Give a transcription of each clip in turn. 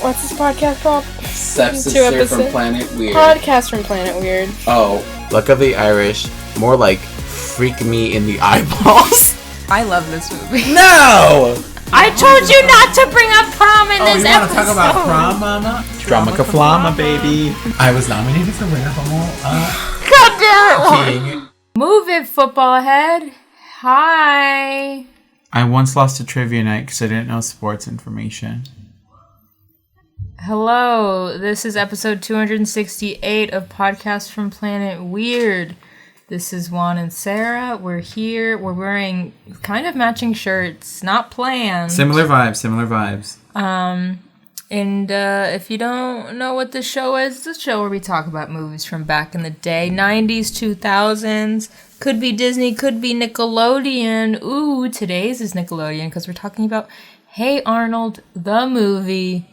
What's this podcast called? Stepsister from Planet Weird. Podcast from Planet Weird. Oh. Luck of the Irish. More like freak me in the eyeballs. I love this movie. No! I told you not to bring up prom in this episode. Oh, you want to talk about prom, mama? Drama-ka-flama, baby. I was nominated for Winner of God damn it. King. Move it, football head. Hi. I once lost a trivia night because I didn't know sports information. Hello, this is episode 268 of Podcast from Planet Weird. This is Juan and Sarah. We're here. We're wearing kind of matching shirts. Not planned. Similar vibes. And if you don't know what this show is, it's a show where we talk about movies from back in the day. 90s, 2000s. Could be Disney, could be Nickelodeon. Ooh, today's is Nickelodeon because we're talking about Hey Arnold, the movie.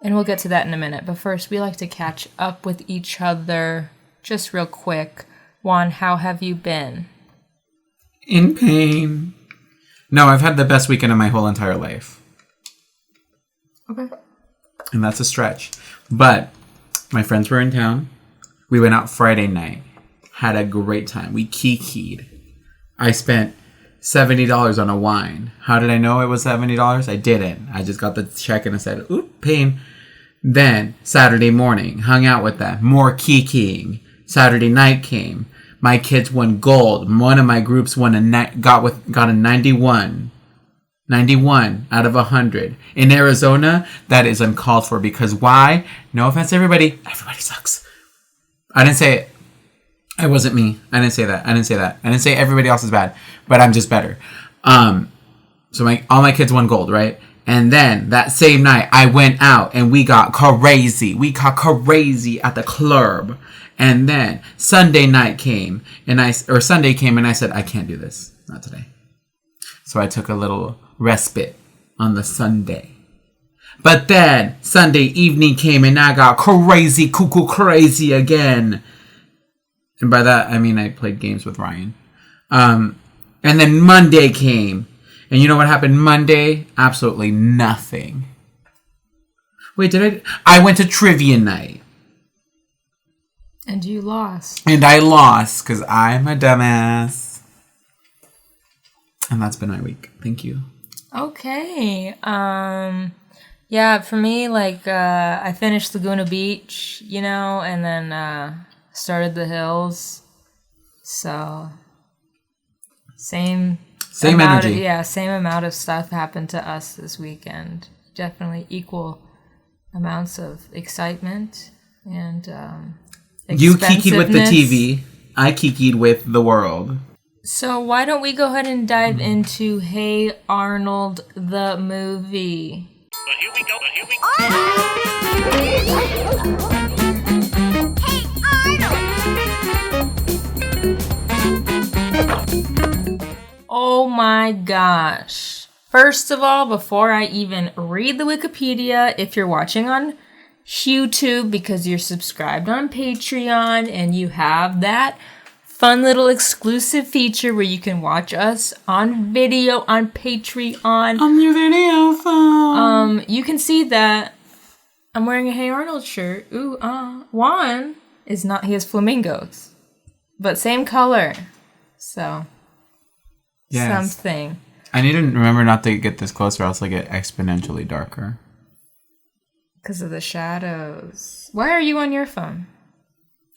And we'll get to that in a minute. But first, we like to catch up with each other just real quick. Juan, how have you been? In pain. No, I've had the best weekend of my whole entire life. Okay. And that's a stretch. But my friends were in town. We went out Friday night. Had a great time. We kikied. I spent $70 on a wine. How did I know it was $70? I didn't. I just got the check and I said, oop, pain. Then, Saturday morning, hung out with them. More kikiing. Saturday night came. My kids won gold. One of my groups won got a 91. 91 out of 100. In Arizona, that is uncalled for because why? No offense to everybody. Everybody sucks. I didn't say it. It wasn't me. I didn't say that. I didn't say everybody else is bad, but I'm just better. So all my kids won gold, right? And then that same night, I went out and we got crazy. We got crazy at the club. And then Sunday came and I said, I can't do this. Not today. So I took a little respite on the Sunday. But then Sunday evening came and I got crazy, cuckoo crazy again. And by that, I mean I played games with Ryan. And then Monday came. And you know what happened Monday? Absolutely nothing. Wait, I went to trivia night. And you lost. And I lost because I'm a dumbass. And that's been my week. Thank you. Okay. Yeah, for me, I finished Laguna Beach, and then started the hills. So, same energy. Same amount of stuff happened to us this weekend. Definitely equal amounts of excitement and you kikied with the TV. I kikied with the world. So why don't we go ahead and dive into Hey Arnold, the movie. Well, here we go. Oh my gosh. First of all, before I even read the Wikipedia, if you're watching on YouTube because you're subscribed on Patreon and you have that fun little exclusive feature where you can watch us on video on Patreon. On your video phone. You can see that I'm wearing a Hey Arnold shirt. Ooh, Juan is not, he has flamingos. But same color. So, yes. Something. I need to remember not to get this close or else I get exponentially darker. Because of the shadows. Why are you on your phone?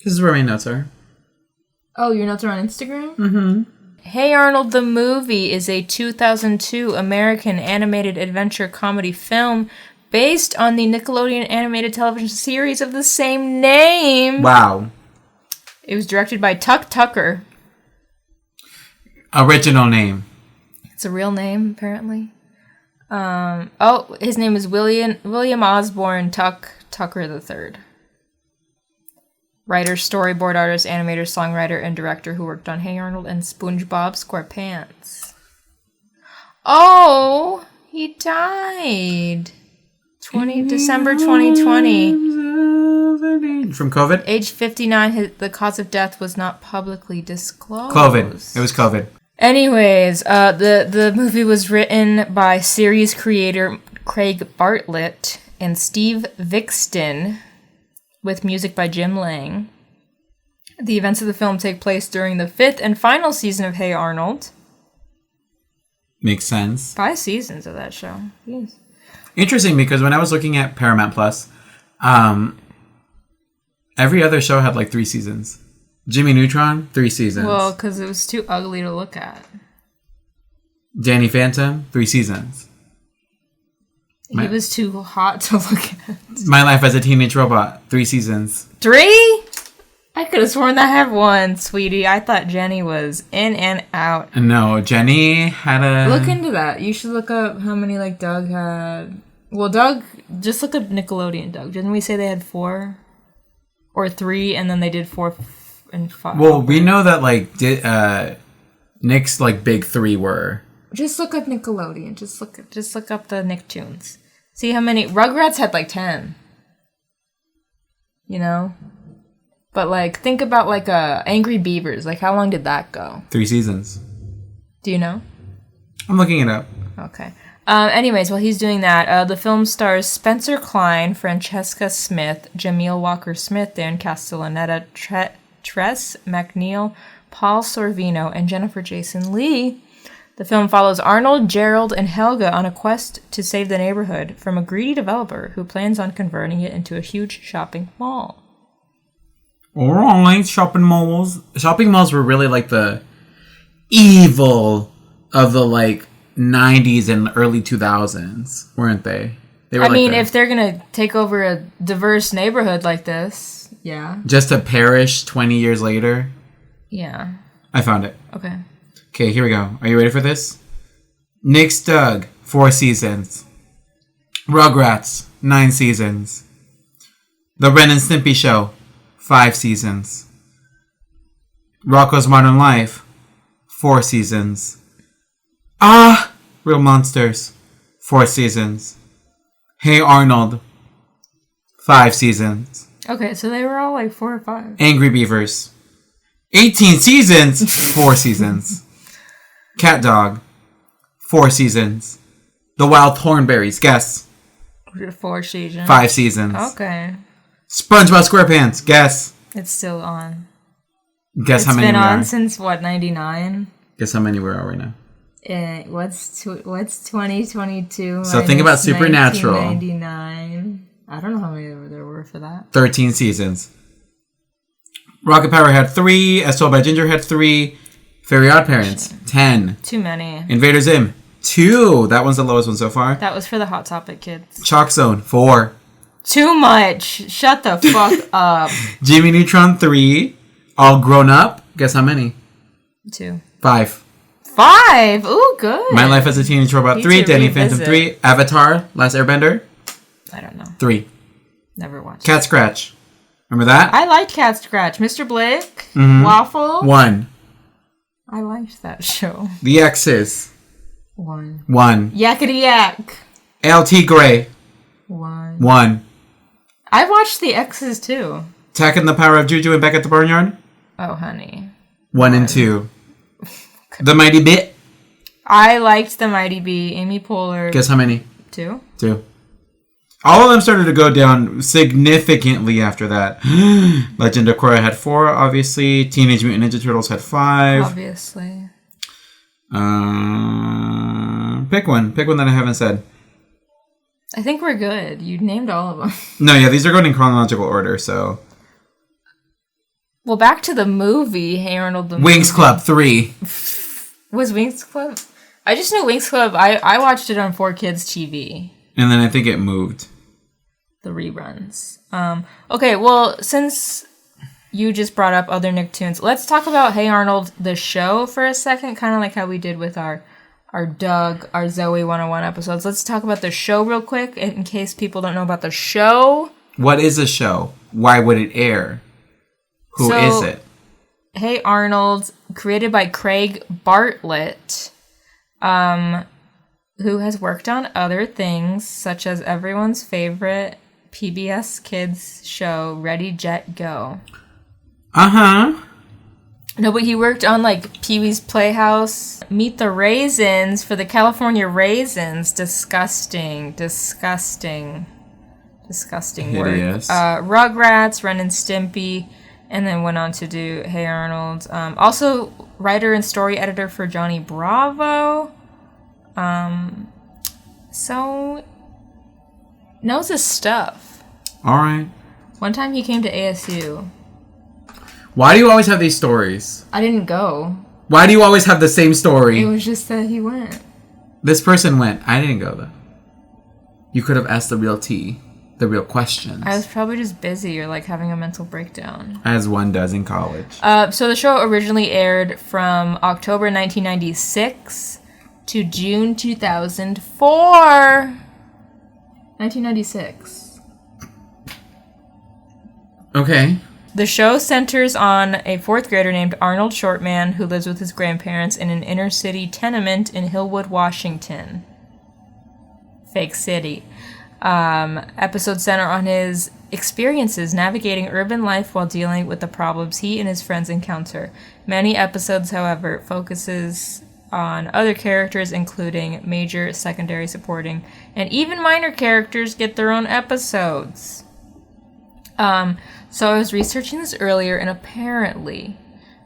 This is where my notes are. Oh, your notes are on Instagram? Mm-hmm. Hey Arnold, the movie is a 2002 American animated adventure comedy film based on the Nickelodeon animated television series of the same name. Wow. It was directed by Tuck Tucker. Original name. It's a real name, apparently. His name is William Osborne Tucker III. Writer, storyboard artist, animator, songwriter, and director who worked on Hey Arnold and SpongeBob SquarePants. Oh, he died. December 2020. From COVID? Age 59, the cause of death was not publicly disclosed. COVID. It was COVID. Anyways, the movie was written by series creator Craig Bartlett and Steve Vixton, with music by Jim Lang. The events of the film take place during the 5th and final season of Hey Arnold. Makes sense. 5 seasons of that show. Yes. Interesting, because when I was looking at Paramount Plus, every other show had like 3 seasons. Jimmy Neutron, 3 seasons. Well, because it was too ugly to look at. Danny Phantom, 3 seasons. He was too hot to look at. My Life as a Teenage Robot, 3 seasons. 3? I could have sworn that had 1, sweetie. I thought Jenny was in and out. No, Jenny had a... Look into that. You should look up how many, like, Doug had. Well, Doug, just look up Nickelodeon Doug. Didn't we say they had 4? Or 3, and then they did 4 and 5? Well, we know that, like, Nick's, like, big 3 were... Just look up Nickelodeon. Just look up the Nicktoons. See how many... Rugrats had, like, 10. You know? But, like, think about, like, Angry Beavers. Like, how long did that go? 3 seasons. Do you know? I'm looking it up. Okay. Anyways, while he's doing that, the film stars Spencer Klein, Francesca Smith, Jameel Walker-Smith, Dan Castellaneta, Tress McNeil, Paul Sorvino, and Jennifer Jason Leigh. The film follows Arnold, Gerald, and Helga on a quest to save the neighborhood from a greedy developer who plans on converting it into a huge shopping mall. Alright, shopping malls. Shopping malls were really like the evil of the like 90s and early 2000s, weren't they? They were if they're gonna take over a diverse neighborhood like this, yeah. Just to perish 20 years later? Yeah. I found it. Okay. Okay, here we go. Are you ready for this? Nick's Doug, 4 seasons. Rugrats, 9 seasons. The Ren and Stimpy Show, 5 seasons. Rocko's Modern Life, 4 seasons. Real Monsters, 4 seasons. Hey Arnold, 5 seasons. Okay, so they were all like 4 or 5. Angry Beavers, 18 seasons, 4 seasons. Cat Dog, 4 seasons. The Wild Thornberries, guess. 4 seasons. 5 seasons. Okay. SpongeBob SquarePants, guess. It's still on. Guess how many we are. It's been on since, what, 99? Guess how many we are right now. What's 2022? So think about Supernatural. 1999. I don't know how many there were for that. 13 seasons. Rocket Power had 3. As Told by Ginger had 3. Fairy Odd Parents, 10. Too many. Invader Zim, 2. That one's the lowest one so far. That was for the Hot Topic kids. Chalk Zone, 4. Too much. Shut the fuck up. Jimmy Neutron, 3. All Grown Up. Guess how many? 2. 5. 5. Ooh, good. My Life as a Teenage Robot, 3. Danny Phantom, 3. Avatar, Last Airbender. I don't know. 3. Never watched. Cat Scratch. Remember that? I liked Cat Scratch. Mr. Blake. Mm-hmm. Waffle. 1. I liked that show. The X's. 1. Yakety Yak. LT Gray. 1. I watched the X's too. Tack and the Power of Juju and Back at the Barnyard. Oh, honey. 1 and 2. Okay. The Mighty Bit. I liked The Mighty Bee. Amy Poehler. Guess how many? 2. All of them started to go down significantly after that. Legend of Korra had 4, obviously. Teenage Mutant Ninja Turtles had 5. Obviously. Pick one. Pick one that I haven't said. I think we're good. You named all of them. No, yeah, these are going in chronological order, so. Well, back to the movie, Hey Arnold the Wings movie. Club 3. Was Wings Club? I just know Wings Club. I watched it on 4Kids TV. And then I think it moved. The reruns. Okay, well, since you just brought up other Nicktoons, let's talk about Hey Arnold, the show, for a second, kind of like how we did with our Doug, our Zoe 101 episodes. Let's talk about the show real quick, in case people don't know about the show. What is a show? Why would it air? Who is it? Hey Arnold, created by Craig Bartlett, who has worked on other things, such as everyone's favorite PBS Kids show, Ready, Jet, Go. Uh-huh. No, but he worked on like Pee-wee's Playhouse, Meet the Raisins for the California Raisins. Disgusting work. Hideous. Rugrats, Ren and Stimpy, and then went on to do Hey Arnold. Also, writer and story editor for Johnny Bravo. So knows his stuff. All right. One time he came to ASU. Why do you always have these stories? I didn't go. Why do you always have the same story? It was just that he went. This person went. I didn't go, though. You could have asked the real tea, the real questions. I was probably just busy or like having a mental breakdown. As one does in college. So the show originally aired from October 1996 to June 2004. 1996. Okay. The show centers on a fourth grader named Arnold Shortman who lives with his grandparents in an inner city tenement in Hillwood, Washington. Fake city. Episodes center on his experiences navigating urban life while dealing with the problems he and his friends encounter. Many episodes, however, focuses on other characters, including major, secondary, supporting, and even minor characters get their own episodes. So I was researching this earlier, and apparently,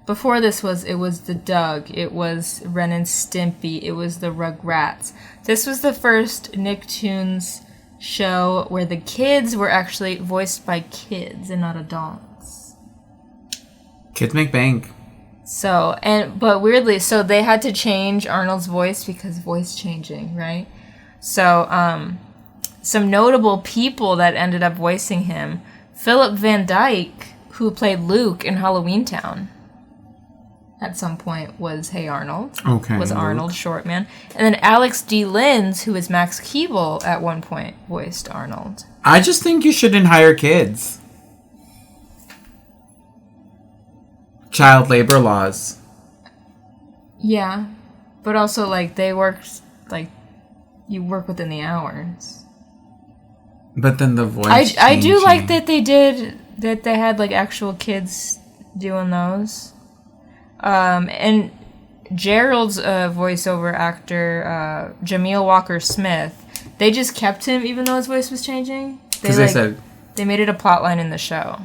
before this it was the Doug, it was Ren and Stimpy, it was the Rugrats. This was the first Nicktoons show where the kids were actually voiced by kids and not adults. Kids make bank. So, but weirdly, so they had to change Arnold's voice because voice changing, right? So, some notable people that ended up voicing him: Philip Van Dyke, who played Luke in Halloween Town, at some point was Hey Arnold. Okay. Was Arnold Shortman. And then Alex D. Linz, who is Max Keeble, at one point voiced Arnold. I just think you shouldn't hire kids. Child labor laws. Yeah. But also, like, they worked, like, you work within the hours. But then the voice I do like that they had, like, actual kids doing those. And Gerald's voiceover actor, Jameel Walker-Smith, they just kept him even though his voice was changing. Because they said... They made it a plotline in the show.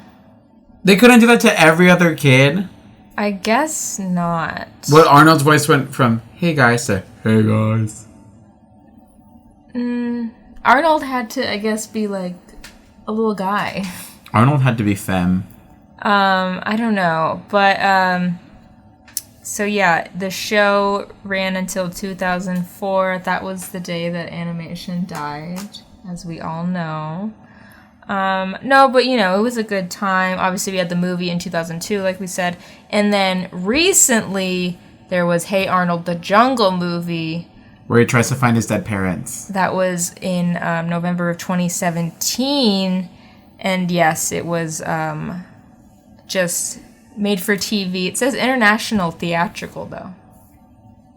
They couldn't do that to every other kid? I guess not. What, Arnold's voice went from, hey guys, to, hey guys? Arnold had to, I guess, be, like, a little guy. Arnold had to be femme. I don't know. But, so yeah, the show ran until 2004. That was the day that animation died, as we all know. No, but, you know, it was a good time. Obviously, we had the movie in 2002, like we said. And then recently, there was Hey Arnold, the Jungle movie. Where he tries to find his dead parents. That was in November of 2017. And yes, it was just made for TV. It says international theatrical, though.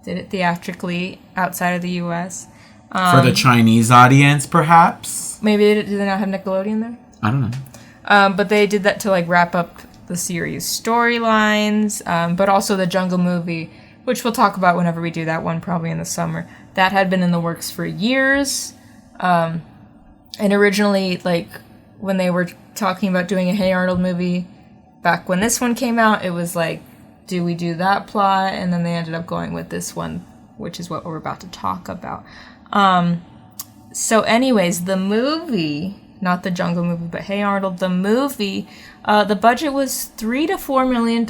Did it theatrically outside of the U.S.? For the Chinese audience, perhaps? Maybe did they not have Nickelodeon there? I don't know. But they did that to, like, wrap up the series storylines, but also the Jungle movie, which we'll talk about whenever we do that one, probably in the summer. That had been in the works for years. And originally, like, when they were talking about doing a Hey Arnold movie, back when this one came out, it was like, do we do that plot? And then they ended up going with this one, which is what we're about to talk about. So anyways, the movie, not the Jungle movie, but Hey Arnold, the movie, the budget was $3 to $4 million.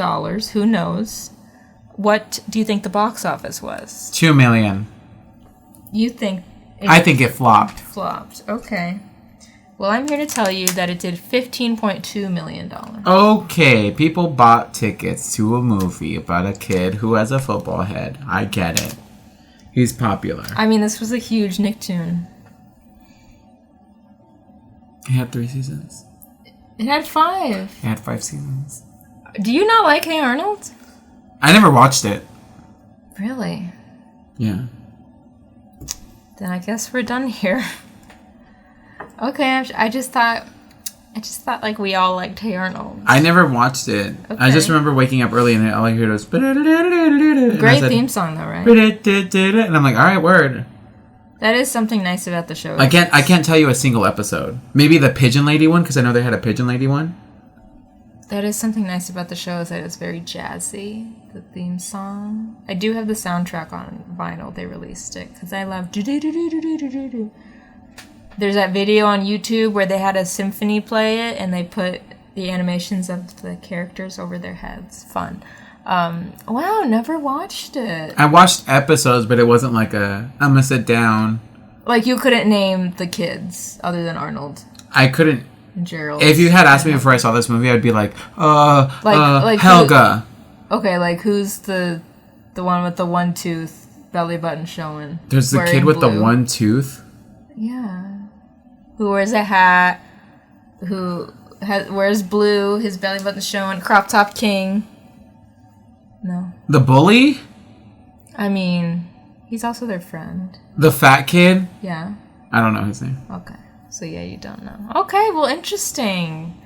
Who knows? What do you think the box office was? $2 million. You think... I think it flopped. Flopped. Okay. Well, I'm here to tell you that it did $15.2 million. Okay, people bought tickets to a movie about a kid who has a football head. I get it. He's popular. I mean, this was a huge Nicktoon. It had 3 seasons. It had 5. It had 5 seasons. Do you not like Hey Arnold? I never watched it. Really? Yeah. Then I guess we're done here. Okay, I just thought I just thought like we all liked Hey Arnold. I never watched it. Okay. I just remember waking up early and all I heard was... Great theme song though, right? And I'm like, all right, word. That is something nice about the show. I can't tell you a single episode. Maybe the Pigeon Lady one, because I know they had a Pigeon Lady one. That is something nice about the show, is that it's very jazzy, the theme song. I do have the soundtrack on vinyl. They released it, because I love... There's that video on YouTube where they had a symphony play it, and they put the animations of the characters over their heads. Fun. Wow, never watched it. I watched episodes, but it wasn't like I'm gonna sit down. Like, you couldn't name the kids other than Arnold. I couldn't. Gerald. If you had asked me before I saw this movie, I'd be like Helga. Okay, like, who's the one with the one tooth, belly button showing? There's the kid with the one tooth? Yeah. Who wears a hat, wears blue, his belly button showing, crop top king. No. The bully? I mean, he's also their friend. The fat kid? Yeah. I don't know his name. Okay. So, yeah, you don't know. Okay, well, interesting.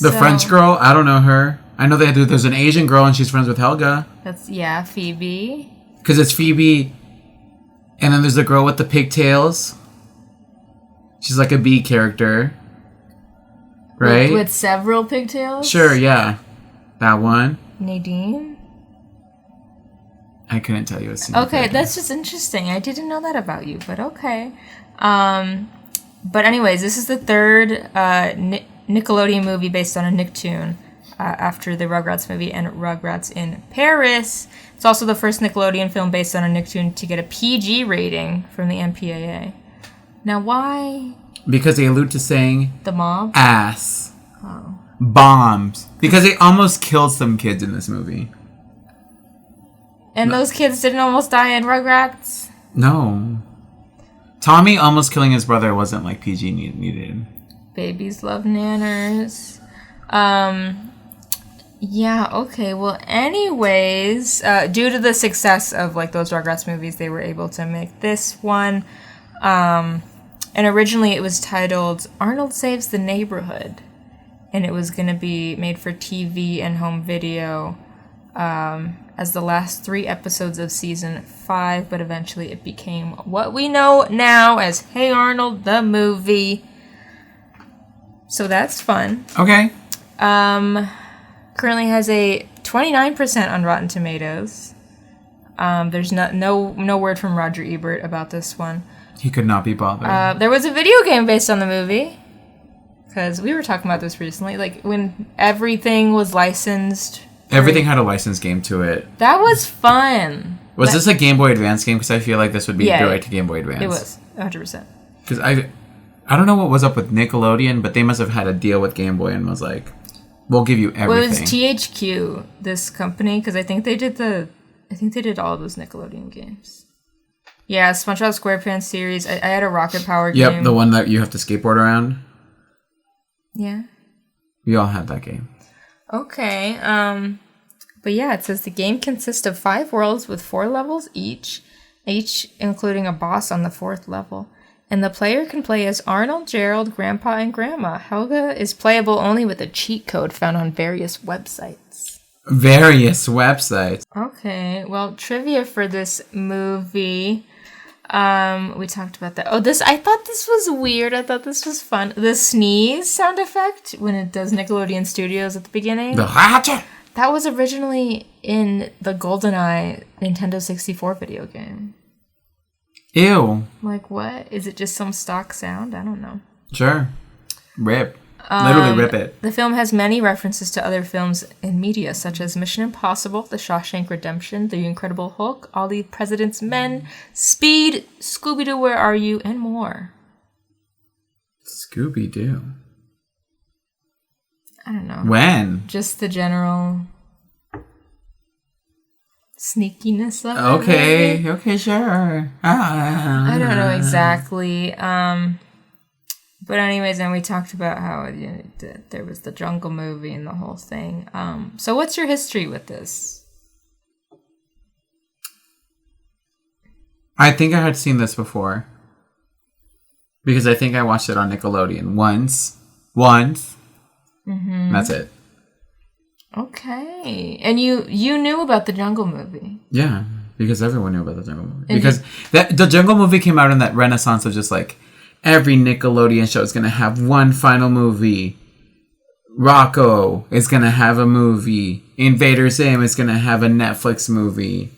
The French girl? I don't know her. I know there's an Asian girl and she's friends with Helga. Yeah, Phoebe. Because it's Phoebe. And then there's the girl with the pigtails. She's like a B character. Right? With several pigtails? Sure, yeah. That one. Nadine? I couldn't tell you a single character. That's just interesting. I didn't know that about you, but okay. But anyways, this is the third Nickelodeon movie based on a Nicktoon after the Rugrats movie and Rugrats in Paris. It's also the first Nickelodeon film based on a Nicktoon to get a PG rating from the MPAA. Now, why? Because they allude to saying... The mob? Ass. Oh. Bombs. Because they almost killed some kids in this movie. And those kids didn't almost die in Rugrats? No. Tommy almost killing his brother wasn't like PG needed. Babies love nanners. Yeah, okay. Well, anyways, due to the success of like those Rugrats movies, they were able to make this one. And originally it was titled Arnold Saves the Neighborhood. And it was going to be made for TV and home video as the last 3 episodes of season 5. But eventually it became what we know now as Hey Arnold, the movie. So that's fun. Okay. Currently has a 29% on Rotten Tomatoes. There's no word from Roger Ebert about this one. He could not be bothered. There was a video game based on the movie. Because we were talking about this recently. Like, when everything was licensed. Everything had a licensed game to it. That was fun. Was this a Game Boy Advance game? Because I feel like this would be direct to Game Boy Advance. It was, 100%. Because I don't know what was up with Nickelodeon, but they must have had a deal with Game Boy and was like, we'll give you everything. Well, it was THQ, this company, because I think they did all of those Nickelodeon games. Yeah, SpongeBob SquarePants series. I had a Rocket Power game. Yep, the one that you have to skateboard around. Yeah. We all had that game. Okay. But yeah, it says the game consists of 5 worlds with 4 levels each including a boss on the 4th level. And the player can play as Arnold, Gerald, Grandpa, and Grandma. Helga is playable only with a cheat code found on various websites. Various websites. Okay, well, trivia for this movie. We talked about that. I thought this was weird. I thought this was fun. The sneeze sound effect when it does Nickelodeon Studios at the beginning. That was originally in the GoldenEye Nintendo 64 video game. Ew. Like, what? Is it just some stock sound? I don't know. Sure. Rip. Literally rip it. The film has many references to other films in media, such as Mission Impossible, The Shawshank Redemption, The Incredible Hulk, All the President's Men, Speed, Scooby-Doo, Where Are You, and more. Scooby-Doo? I don't know. When? Just the general sneakiness of it. Okay, sure. I don't know exactly. But anyways, then we talked about how there was the Jungle movie and the whole thing. So what's your history with this? I think I had seen this before. Because I think I watched it on Nickelodeon once. once. Mm-hmm. That's it. Okay. And you knew about the Jungle movie. Yeah, because everyone knew about the Jungle movie. Because the Jungle movie came out in that renaissance of just like, every Nickelodeon show is going to have one final movie. Rocco is going to have a movie. Invader Zim is going to have a Netflix movie.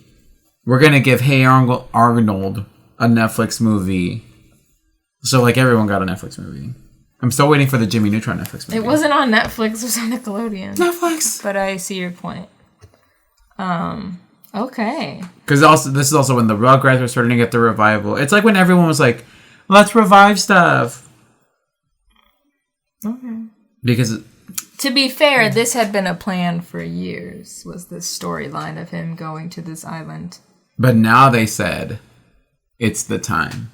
We're going to give Hey Arnold a Netflix movie. So, like, everyone got a Netflix movie. I'm still waiting for the Jimmy Neutron Netflix movie. It wasn't on Netflix. It was on Nickelodeon. Netflix! But I see your point. Okay. Because this is also when the Rugrats were starting to get the revival. It's like when everyone was like, let's revive stuff. Okay. Because... To be fair, this had been a plan for years, was this storyline of him going to this island. But now they said, it's the time.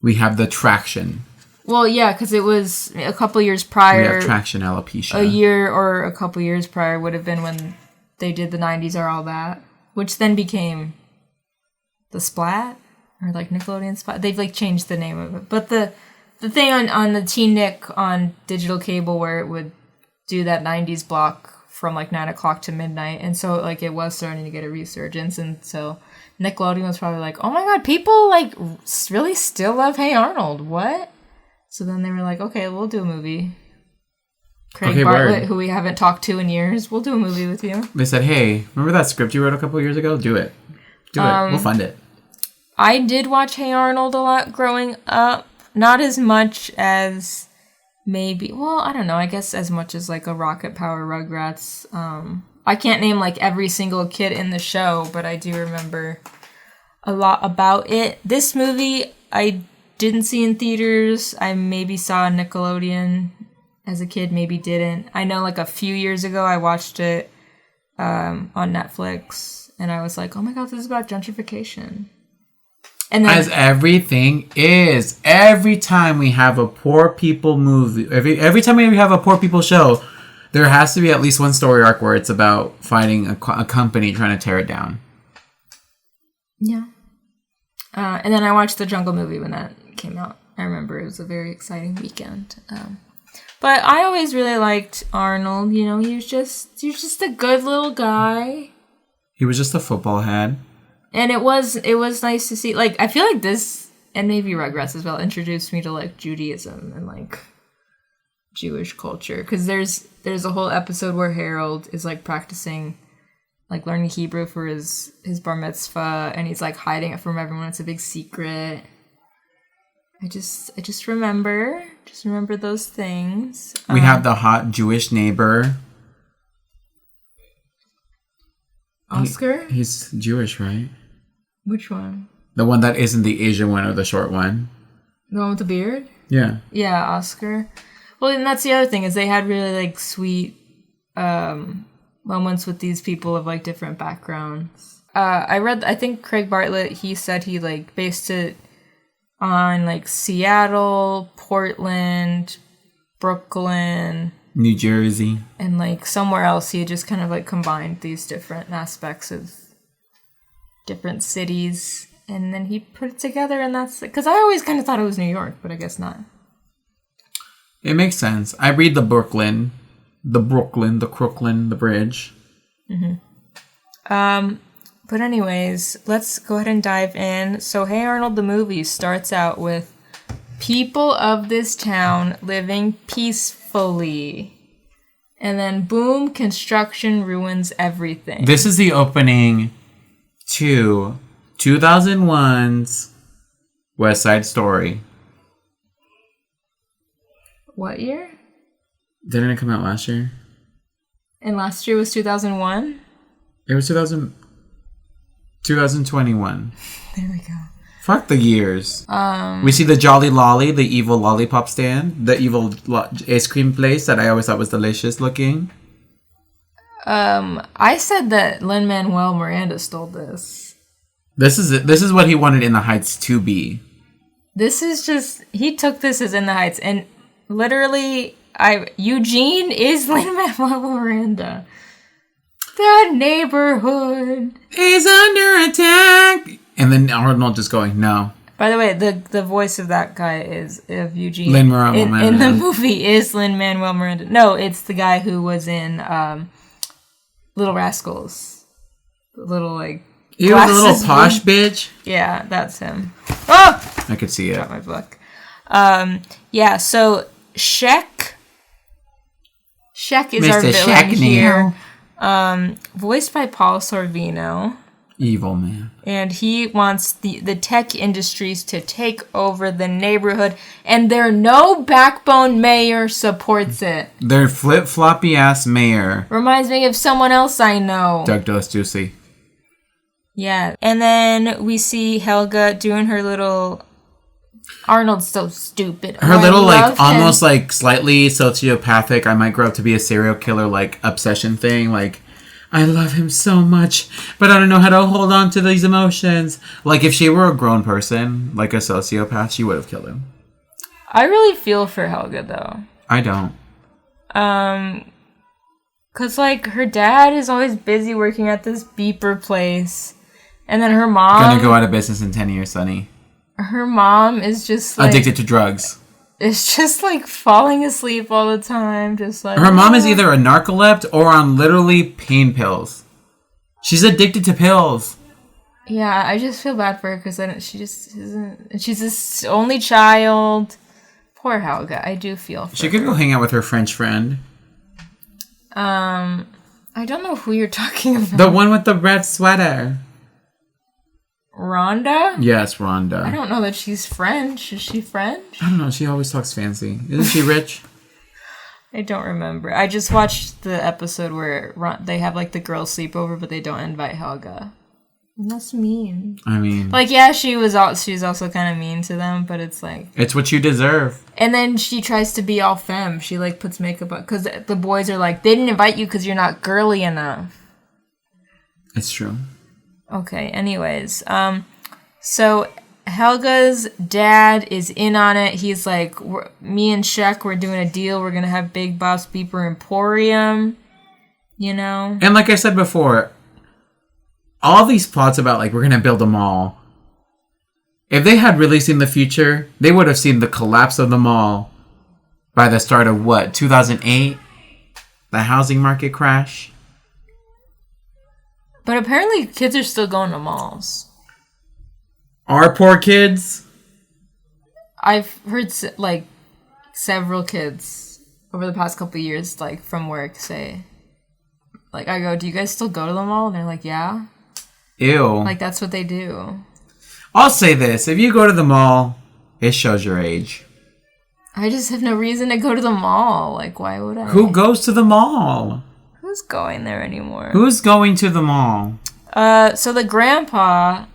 We have the traction. Well, yeah, because it was a couple years prior. We have traction alopecia. A year or a couple years prior would have been when they did the 90s Are All That, which then became the Splat, or like Nickelodeon Splat. They've like changed the name of it. But the thing on the Teen Nick on digital cable where it would do that 90s block from like 9 o'clock to midnight, and so like it was starting to get a resurgence, and so Nickelodeon was probably like, oh my god, people like really still love Hey Arnold, what? So then they were like, okay, we'll do a movie. Craig Bartlett, who we haven't talked to in years, we'll do a movie with you. They said, hey, remember that script you wrote a couple years ago? Do it. We'll fund it. I did watch Hey Arnold a lot growing up, not as much as maybe, well, I don't know, I guess as much as like a Rocket Power Rugrats. I can't name like every single kid in the show, but I do remember a lot about it. This movie I didn't see in theaters. I maybe saw Nickelodeon as a kid, maybe didn't. I know like a few years ago I watched it on Netflix, and I was like, oh my god, this is about gentrification. And then, as everything is. Every time we have a poor people movie, every time we have a poor people show, there has to be at least one story arc where it's about fighting a company trying to tear it down. Yeah. And then I watched the Jungle movie when that came out. I remember it was a very exciting weekend. But I always really liked Arnold. You know, he was just a good little guy. He was just a football head. And it was nice to see, like, I feel like this, and maybe Rugrats as well, introduced me to, like, Judaism and, like, Jewish culture. Because there's a whole episode where Harold is, like, practicing, like, learning Hebrew for his bar mitzvah, and he's, like, hiding it from everyone. It's a big secret. I just remember those things. We have the hot Jewish neighbor. Oscar? He's Jewish, right? Which one? The one that isn't the Asian one or the short one. The one with the beard? Yeah. Yeah, Oscar. Well, and that's the other thing, is they had really, like, sweet moments with these people of, like, different backgrounds. I think Craig Bartlett, he said he, like, based it on, like, Seattle, Portland, Brooklyn, New Jersey, and, like, somewhere else. He just kind of, like, combined these different aspects of different cities, and then he put it together, and that's... Because I always kind of thought it was New York, but I guess not. It makes sense. I read the Crooklyn, the bridge. Mm-hmm. But anyways, let's go ahead and dive in. So, Hey Arnold, the movie starts out with people of this town living peacefully. And then, boom, construction ruins everything. This is the opening to 2001's West Side Story. What year? Didn't it come out last year? And last year was 2001? It was 2021. There we go. Fuck the years. We see the Jolly Lolly, the evil lollipop stand, the evil ice cream place that I always thought was delicious looking. I said that Lin-Manuel Miranda stole this. This is it. This is what he wanted In the Heights to be. This is just... He took this as In the Heights, and literally, Eugene is Lin-Manuel Miranda. The neighborhood is under attack. And then Arnold just going, no. By the way, the voice of that guy is of Eugene. Lin-Manuel Miranda. In the movie is Lin-Manuel Miranda. No, it's the guy who was in Little Rascals. The little, like, he was a little posh bitch. Yeah, that's him. Oh! I could see it. Got my book. Yeah, so Shek is Mr. our villain Shek here. Voiced by Paul Sorvino. Evil man. And he wants the tech industries to take over the neighborhood, and their no backbone mayor supports it. Their flip-floppy ass mayor. Reminds me of someone else I know. Doug Juicy. Yeah. And then we see Helga doing her little... Arnold's so stupid. Her little, like, almost, like, slightly sociopathic, I might grow up to be a serial killer, like, obsession thing. Like, I love him so much, but I don't know how to hold on to these emotions. Like, if she were a grown person, like a sociopath, she would have killed him. I really feel for Helga, though. I don't. 'Cause, like, her dad is always busy working at this beeper place. And then her mom... Gonna go out of business in 10 years, Sonny. Her mom is just, like... Addicted to drugs. It's just, like, falling asleep all the time, just like... Her mom is either a narcoleptic or on literally pain pills. She's addicted to pills. Yeah, I just feel bad for her because she just isn't... She's this only child. Poor Helga. I do feel for She could go hang out with her French friend. I don't know who you're talking about. The one with the red sweater. Rhonda? Yes, Rhonda. I don't know that she's French. Is she French? I don't know. She always talks fancy. Isn't she rich? I don't remember. I just watched the episode where they have, like, the girls sleepover, but they don't invite Helga. And that's mean. I mean... Like, yeah, she's also kind of mean to them, but it's like... It's what you deserve. And then she tries to be all femme. She, like, puts makeup on. Because the boys are like, they didn't invite you because you're not girly enough. It's true. Okay, anyways. So Helga's dad is in on it. He's like, me and Shek, we're doing a deal. We're going to have Big Boss Beeper Emporium, you know? And like I said before, all these plots about, like, we're going to build a mall. If they had really seen the future, they would have seen the collapse of the mall by the start of, 2008? The housing market crash? But apparently kids are still going to malls. Our poor kids? I've heard, like, several kids over the past couple of years, like, from work say, like, I go, do you guys still go to the mall? And they're like, yeah. Ew. Like, that's what they do. I'll say this. If you go to the mall, it shows your age. I just have no reason to go to the mall. Like, why would I? Who goes to the mall? Who's going there anymore? Who's going to the mall? So the grandpa,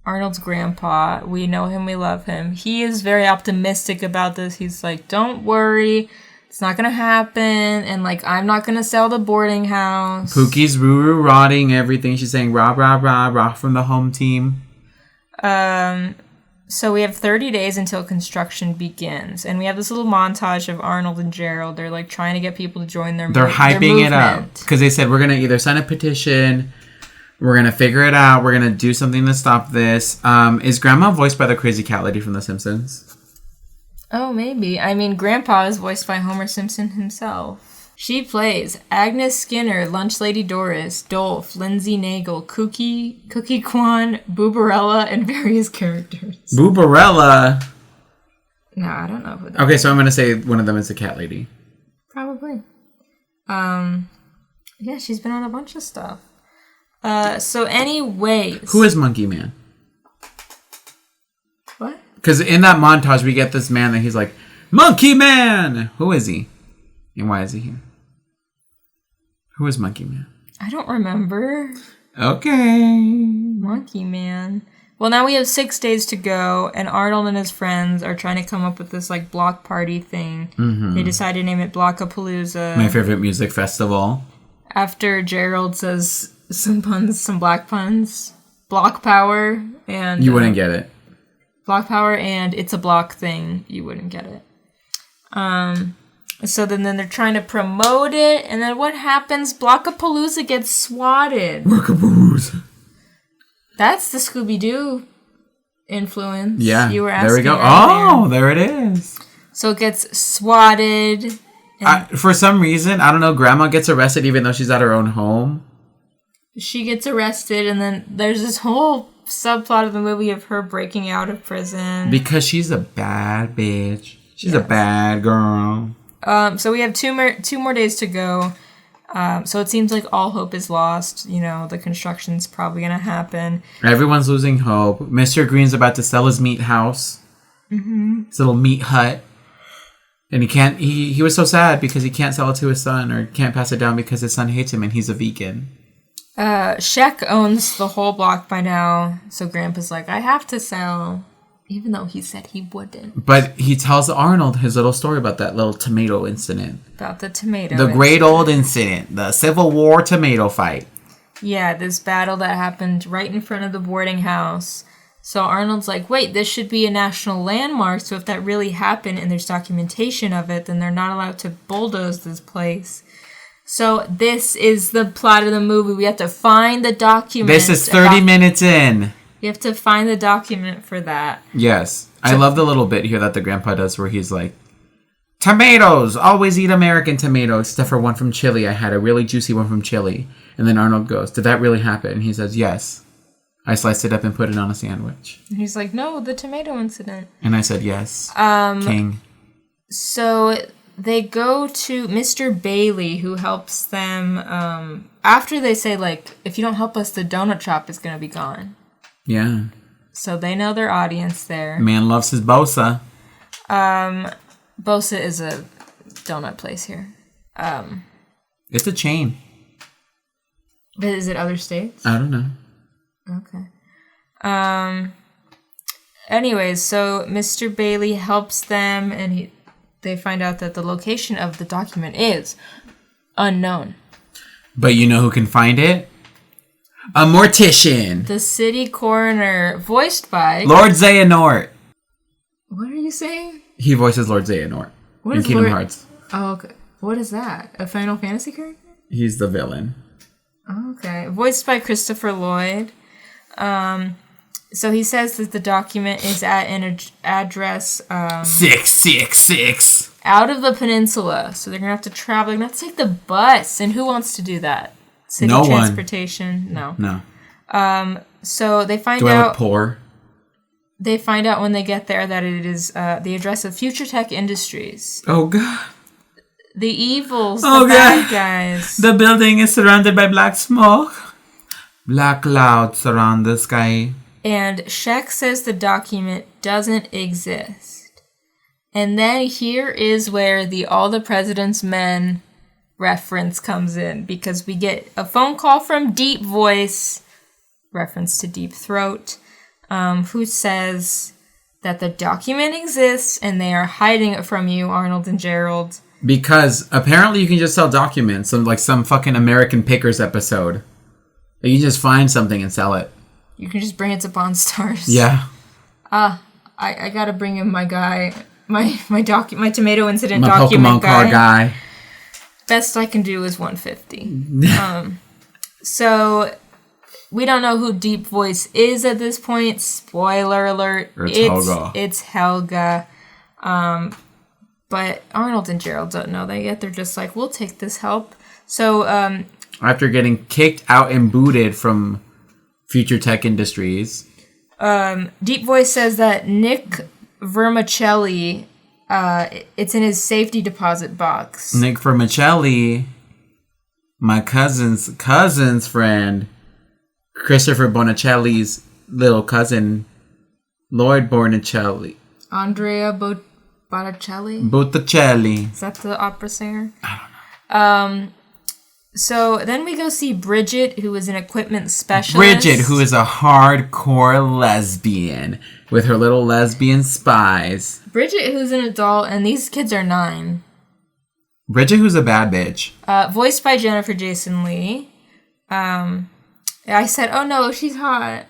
Arnold's grandpa, we know him, we love him. He is very optimistic about this. He's like, don't worry, it's not gonna happen, and, like, I'm not gonna sell the boarding house. Pookie's rotting everything. She's saying rah, rah, rah, rah from the home team. So we have 30 days until construction begins. And we have this little montage of Arnold and Gerald. They're, like, trying to get people to join their They're hyping it up. Because they said, we're going to either sign a petition, we're going to figure it out, we're going to do something to stop this. Is Grandma voiced by the crazy cat lady from The Simpsons? Oh, maybe. I mean, Grandpa is voiced by Homer Simpson himself. She plays Agnes Skinner, Lunch Lady Doris, Dolph, Lindsay Nagel, Cookie Kwan, Boobarella, and various characters. Boobarella? No, I don't know who that Okay, is. so I'm going to say one of them is the cat lady. Probably. Yeah, she's been on a bunch of stuff. So anyways. Who is Monkey Man? What? Because in that montage, we get this man that he's like, Monkey Man! Who is he? And why is he here? Who is Monkey Man? I don't remember. Okay. Monkey Man. Well, now we have 6 days to go, and Arnold and his friends are trying to come up with this, like, block party thing. Mm-hmm. They decide to name it Blockapalooza. My favorite music festival. After Gerald says some puns, some black puns. Block power and... You wouldn't get it. Block power and it's a block thing. You wouldn't get it. So then they're trying to promote it, and then what happens? Blockapalooza gets swatted. Blockapalooza. That's the Scooby-Doo influence. Yeah, you were asking. there we go. Earlier. Oh, there it is. So it gets swatted. For some reason, I don't know, Grandma gets arrested even though she's at her own home. She gets arrested, and then there's this whole subplot of the movie of her breaking out of prison. Because she's a bad bitch. She's a bad girl. So we have two more days to go. So it seems like all hope is lost. You know, the construction's probably going to happen. Everyone's losing hope. Mr. Green's about to sell his meat house. Mm-hmm. His little meat hut. And he was so sad because he can't sell it to his son or can't pass it down because his son hates him and he's a vegan. Shek owns the whole block by now. So Grandpa's like, I have to sell. Even though he said he wouldn't. But he tells Arnold his little story about that little tomato incident. About the tomato The great old incident. The Civil War tomato fight. Yeah, this battle that happened right in front of the boarding house. So Arnold's like, wait, this should be a national landmark. So if that really happened and there's documentation of it, then they're not allowed to bulldoze this place. So this is the plot of the movie. We have to find the document. This is 30 minutes in. You have to find the document for that. Yes. I love the little bit here that the grandpa does where he's like, tomatoes! Always eat American tomatoes, except for one from Chile. I had a really juicy one from Chile. And then Arnold goes, did that really happen? And he says, yes. I sliced it up and put it on a sandwich. And he's like, no, the tomato incident. And I said, yes, King. So they go to Mr. Bailey, who helps them, after they say, like, if you don't help us, the donut shop is going to be gone. Yeah. So they know their audience there. Man loves his Bosa. Bosa is a donut place here. It's a chain. But is it other states? I don't know. Okay. Anyways, so Mr. Bailey helps them, and they find out that the location of the document is unknown. But you know who can find it? A mortician. The city coroner, voiced by Lord Xehanort. What are you saying? He voices Lord Xehanort in Kingdom Hearts. Oh, okay. What is that? A Final Fantasy character? He's the villain. Okay. Voiced by Christopher Lloyd. So he says that the document is at an address 666 out of the peninsula. So they're gonna have to travel. They're gonna have to take the bus. And who wants to do that? City transportation? No. So they find out. Poor? They find out when they get there that it is the address of Future Tech Industries. Oh God. The evils, the bad guys. The building is surrounded by black smoke. Black clouds surround the sky. And Shek says the document doesn't exist. And then here is where the All the President's Men reference comes in. Because we get a phone call from Deep Voice, reference to Deep Throat, who says that the document exists and they are hiding it from you, Arnold and Gerald. Because apparently you can just sell documents, like some fucking American Pickers episode. You can just find something and sell it. You can just bring it to Pawn Stars. Yeah. I gotta bring in my guy, my tomato incident my document Pokemon card guy. Best I can do is 150. So we don't know who Deep Voice is at this point. Spoiler alert. It's Helga. It's Helga. But Arnold and Gerald don't know that yet. They're just like, we'll take this help. So after getting kicked out and booted from Future Tech Industries, Deep Voice says that Nick Vermicelli, it's in his safety deposit box. Nick Vermicelli, my cousin's friend, Christopher Bonicelli's little cousin, Lloyd Bonicelli. Andrea Botticelli? Botticelli. Is that the opera singer? I don't know. So then we go see Bridget, who is an equipment specialist. Bridget, who is a hardcore lesbian with her little lesbian spies. Bridget, who's an adult, and these kids are 9. Bridget, who's a bad bitch. Voiced by Jennifer Jason Leigh. I said, oh no, she's hot.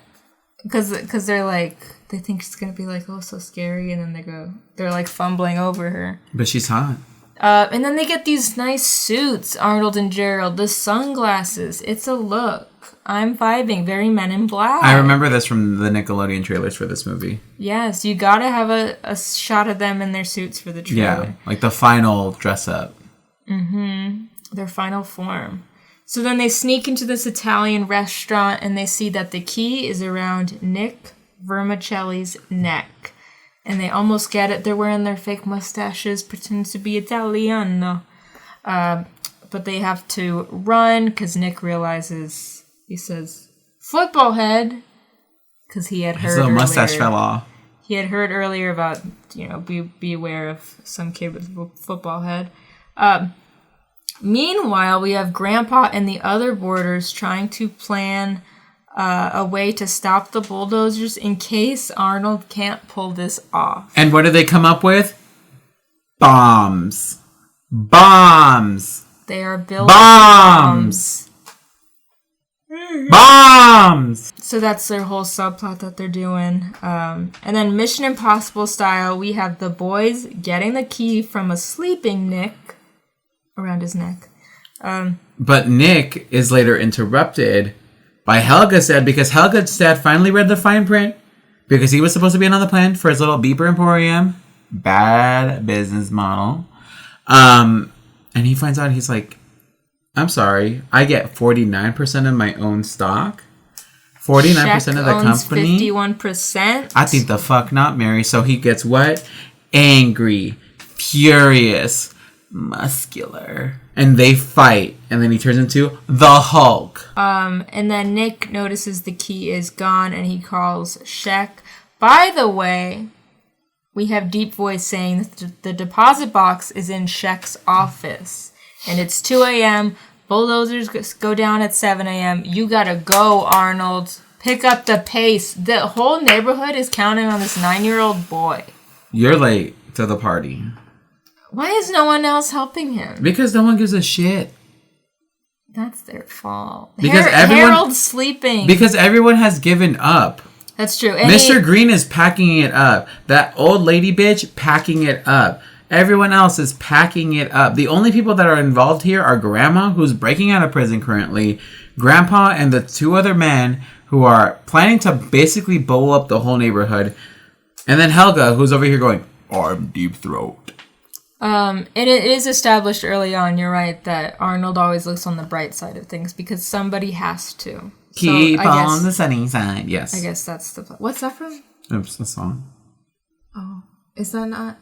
Because they're like, they think she's going to be like, oh, so scary. And then they're like fumbling over her. But she's hot. And then they get these nice suits, Arnold and Gerald, the sunglasses. It's a look. I'm vibing. Very Men in Black. I remember this from the Nickelodeon trailers for this movie. Yes, you gotta have a shot of them in their suits for the trailer. Yeah, like the final dress up. Their final form. So then they sneak into this Italian restaurant and they see that the key is around Nick Vermicelli's neck. And they almost get it. They're wearing their fake mustaches, pretending to be Italiano. But they have to run because Nick realizes, he says, football head. Because he had heard His little mustache earlier, fell off. He had heard earlier about, be aware of some kid with a football head. Meanwhile, we have Grandpa and the other boarders trying to plan a way to stop the bulldozers in case Arnold can't pull this off. And what do they come up with? Bombs. Bombs. They are building bombs. Bombs. So that's their whole subplot that they're doing. And then Mission Impossible style, we have the boys getting the key from a sleeping Nick around his neck. But Nick is later interrupted by Helga's dad because Helga's dad finally read the fine print because he was supposed to be on the plan for his little beeper emporium. Bad business model. And he finds out, he's like, I'm sorry, I get 49% of my own stock? 49% of the company? 51%? I think the fuck not, Mary. So he gets what? Angry, furious, muscular. And they fight. And then he turns into the Hulk. And then Nick notices the key is gone and he calls Shek. By the way, we have Deep Voice saying that the deposit box is in Shek's office. And it's 2 a.m. Bulldozers go down at 7 a.m. You gotta go, Arnold. Pick up the pace. The whole neighborhood is counting on this 9-year-old boy. You're late to the party. Why is no one else helping him? Because no one gives a shit. That's their fault. Because Harold's sleeping. Because everyone has given up. That's true. Mr. Green is packing it up. That old lady bitch packing it up. Everyone else is packing it up. The only people that are involved here are Grandma, who's breaking out of prison currently, Grandpa, and the 2 other men who are planning to basically blow up the whole neighborhood. And then Helga, who's over here going, I'm Deep Throat. And it is established early on, you're right, that Arnold always looks on the bright side of things because somebody has to. Keep on the sunny side, yes. I guess that's the... What's that from? Oops, the song. Oh, is that not...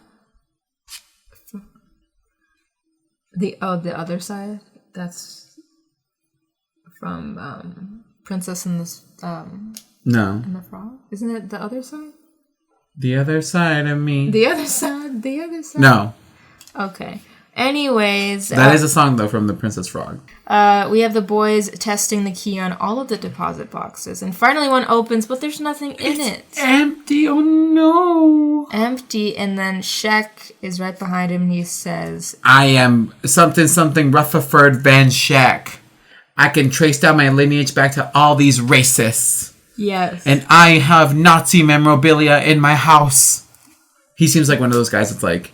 The other side? That's from Princess and the... No. And the Frog? Isn't it the other side? The other side of me. The other side? No. Okay. Anyways... That is a song, though, from the Princess Frog. We have the boys testing the key on all of the deposit boxes. And finally one opens, but there's nothing in it. Empty, oh no. Empty, and then Shek is right behind him and he says... I am something Rutherford Van Schek. I can trace down my lineage back to all these racists. Yes. And I have Nazi memorabilia in my house. He seems like one of those guys that's like...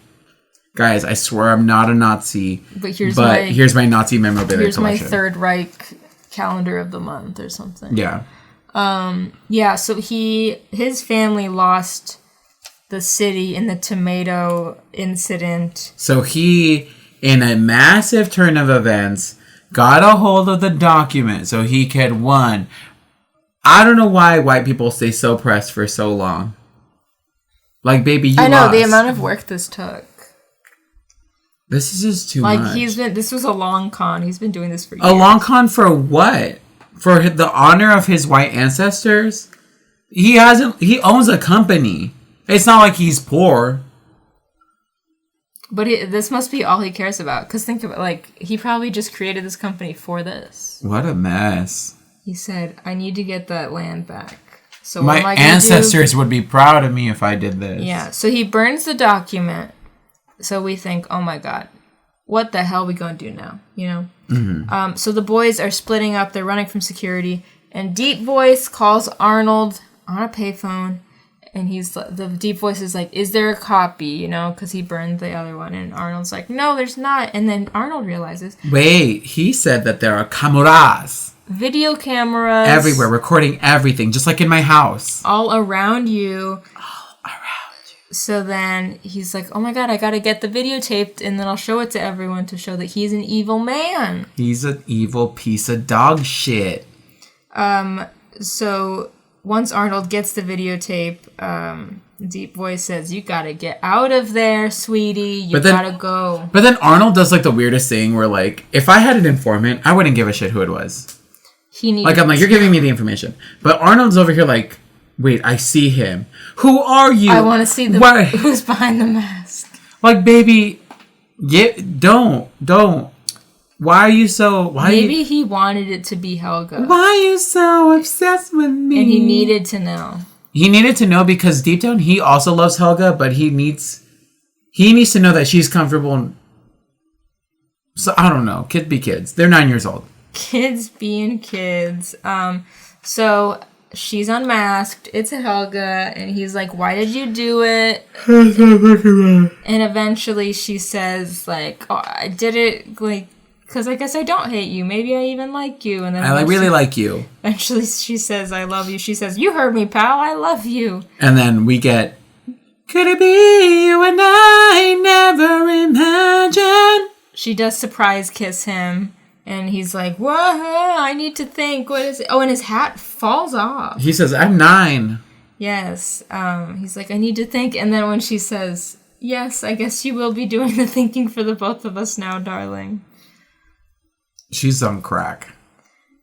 Guys, I swear I'm not a Nazi, but here's my Nazi memorabilia Here's collection. my Third Reich calendar of the month or something. Yeah. So his family lost the city in the tomato incident. So he, in a massive turn of events, got a hold of the document so he could, one, I don't know why white people stay so pressed for so long. Like, baby, you I know, lost. the amount of work this took. This is just too much. This was a long con. He's been doing this for years. A long con for what? For the honor of his white ancestors? He owns a company. It's not like he's poor. But this must be all he cares about. Because think about he probably just created this company for this. What a mess. He said, I need to get that land back. So my ancestors would be proud of me if I did this. Yeah, so he burns the document. So we think, oh my God, what the hell are we going to do now? You know? Mm-hmm. So the boys are splitting up. They're running from security. And Deep Voice calls Arnold on a payphone. And the Deep Voice is like, is there a copy? You know, because he burned the other one. And Arnold's like, no, there's not. And then Arnold realizes. Wait, he said that there are cameras. video cameras everywhere, recording everything, just like in my house. all around you. So then he's like, oh my God, I gotta get the videotaped and then I'll show it to everyone to show that he's an evil man. He's an evil piece of dog shit. So once Arnold gets the videotape, Deep Voice says, you gotta get out of there, sweetie. You gotta go. But then Arnold does like the weirdest thing where like, if I had an informant, I wouldn't give a shit who it was. I'm like, you're giving me the information. But Arnold's over here like, wait, I see him. Who are you? I want to see who's behind the mask. Like, baby, don't. Why are you so... Maybe he wanted it to be Helga. Why are you so obsessed with me? And he needed to know. He needed to know because deep down he also loves Helga, but he needs to know that she's comfortable. So, I don't know. Kids be kids. They're 9 years old. Kids being kids. So... she's unmasked. It's Helga. And he's like, why did you do it? And eventually she says, like, oh, I did it, like, because I guess I don't hate you. Maybe I even like you. And then I really like you. Eventually she says, I love you. She says, you heard me, pal. I love you. And then we get, could it be you and I never imagined? She does surprise kiss him. And he's like, whoa, I need to think. What is it? Oh, and his hat falls off. He says, I'm 9. Yes. He's like, I need to think. And then when she says, yes, I guess you will be doing the thinking for the both of us now, darling. She's on crack.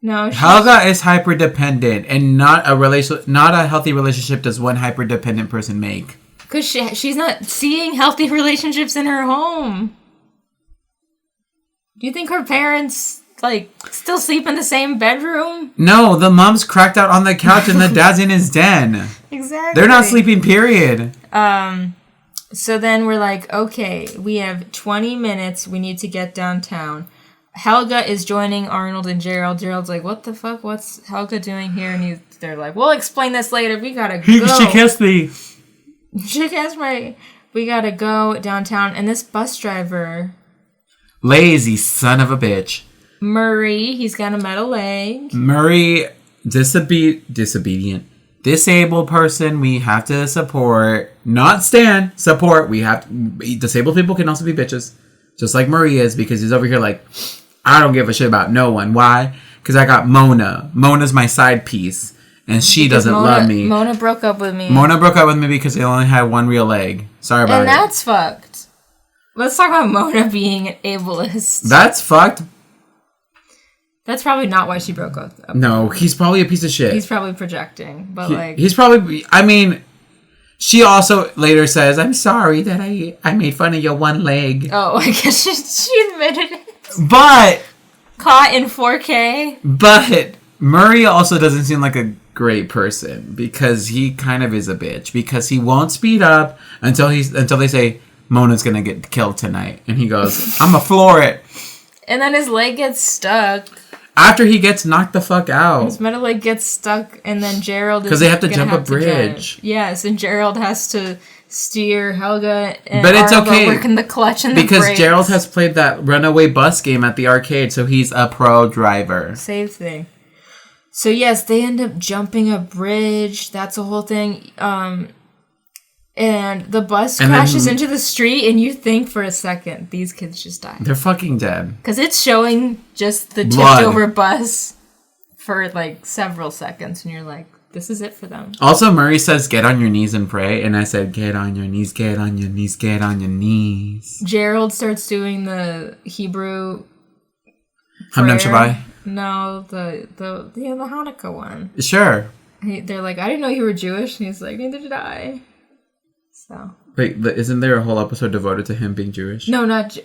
No, Helga is hyper-dependent. And not a healthy relationship does one hyper-dependent person make. Because she's not seeing healthy relationships in her home. Do you think her parents, like, still sleep in the same bedroom? No, the mom's cracked out on the couch and the dad's in his den. Exactly. They're not sleeping, period. So then we're like, okay, we have 20 minutes. We need to get downtown. Helga is joining Arnold and Gerald. Gerald's like, what the fuck? What's Helga doing here? And they're like, we'll explain this later. We gotta go. She kissed me. She kissed me. We gotta go downtown. And this bus driver... lazy son of a bitch. Murray, he's got a metal leg. Murray, disobedient. Disabled person we have to support. Not stand, support. Disabled people can also be bitches. Just like Murray is, because he's over here like, I don't give a shit about no one. Why? Because I got Mona. Mona's my side piece. And she doesn't love me. Mona broke up with me. Mona broke up with me because they only had one real leg. Sorry about it. And that's fucked. Let's talk about Mona being an ableist. That's fucked. That's probably not why she broke up. No, he's probably a piece of shit. He's probably projecting. But he's probably... I mean... She also later says, I'm sorry that I made fun of your one leg. Oh, I guess she admitted it. But... Caught in 4K. But Murray also doesn't seem like a great person. Because he kind of is a bitch. Because he won't speed up until they say, Mona's gonna get killed tonight. And he goes, I'ma floor it. And then his leg gets stuck. After he gets knocked the fuck out. His metal leg gets stuck, and then Gerald is because they have to jump a bridge. Yes, and Gerald has to steer Helga and but it's Arnold okay working the clutch and the because brakes. Gerald has played that runaway bus game at the arcade, so he's a pro driver. Same thing. So yes, they end up jumping a bridge. That's a whole thing. And the bus crashes into the street, and you think for a second, these kids just died. They're fucking dead. Because it's showing just the blood. tipped over bus for like several seconds, and you're like, this is it for them. Also, Murray says, get on your knees and pray. And I said, get on your knees, get on your knees, get on your knees. Gerald starts doing the Hebrew Hamdam Shabbai? No, the Hanukkah one. Sure. They're like, I didn't know you were Jewish. And he's like, neither did I. So. Wait, isn't there a whole episode devoted to him being Jewish? No, not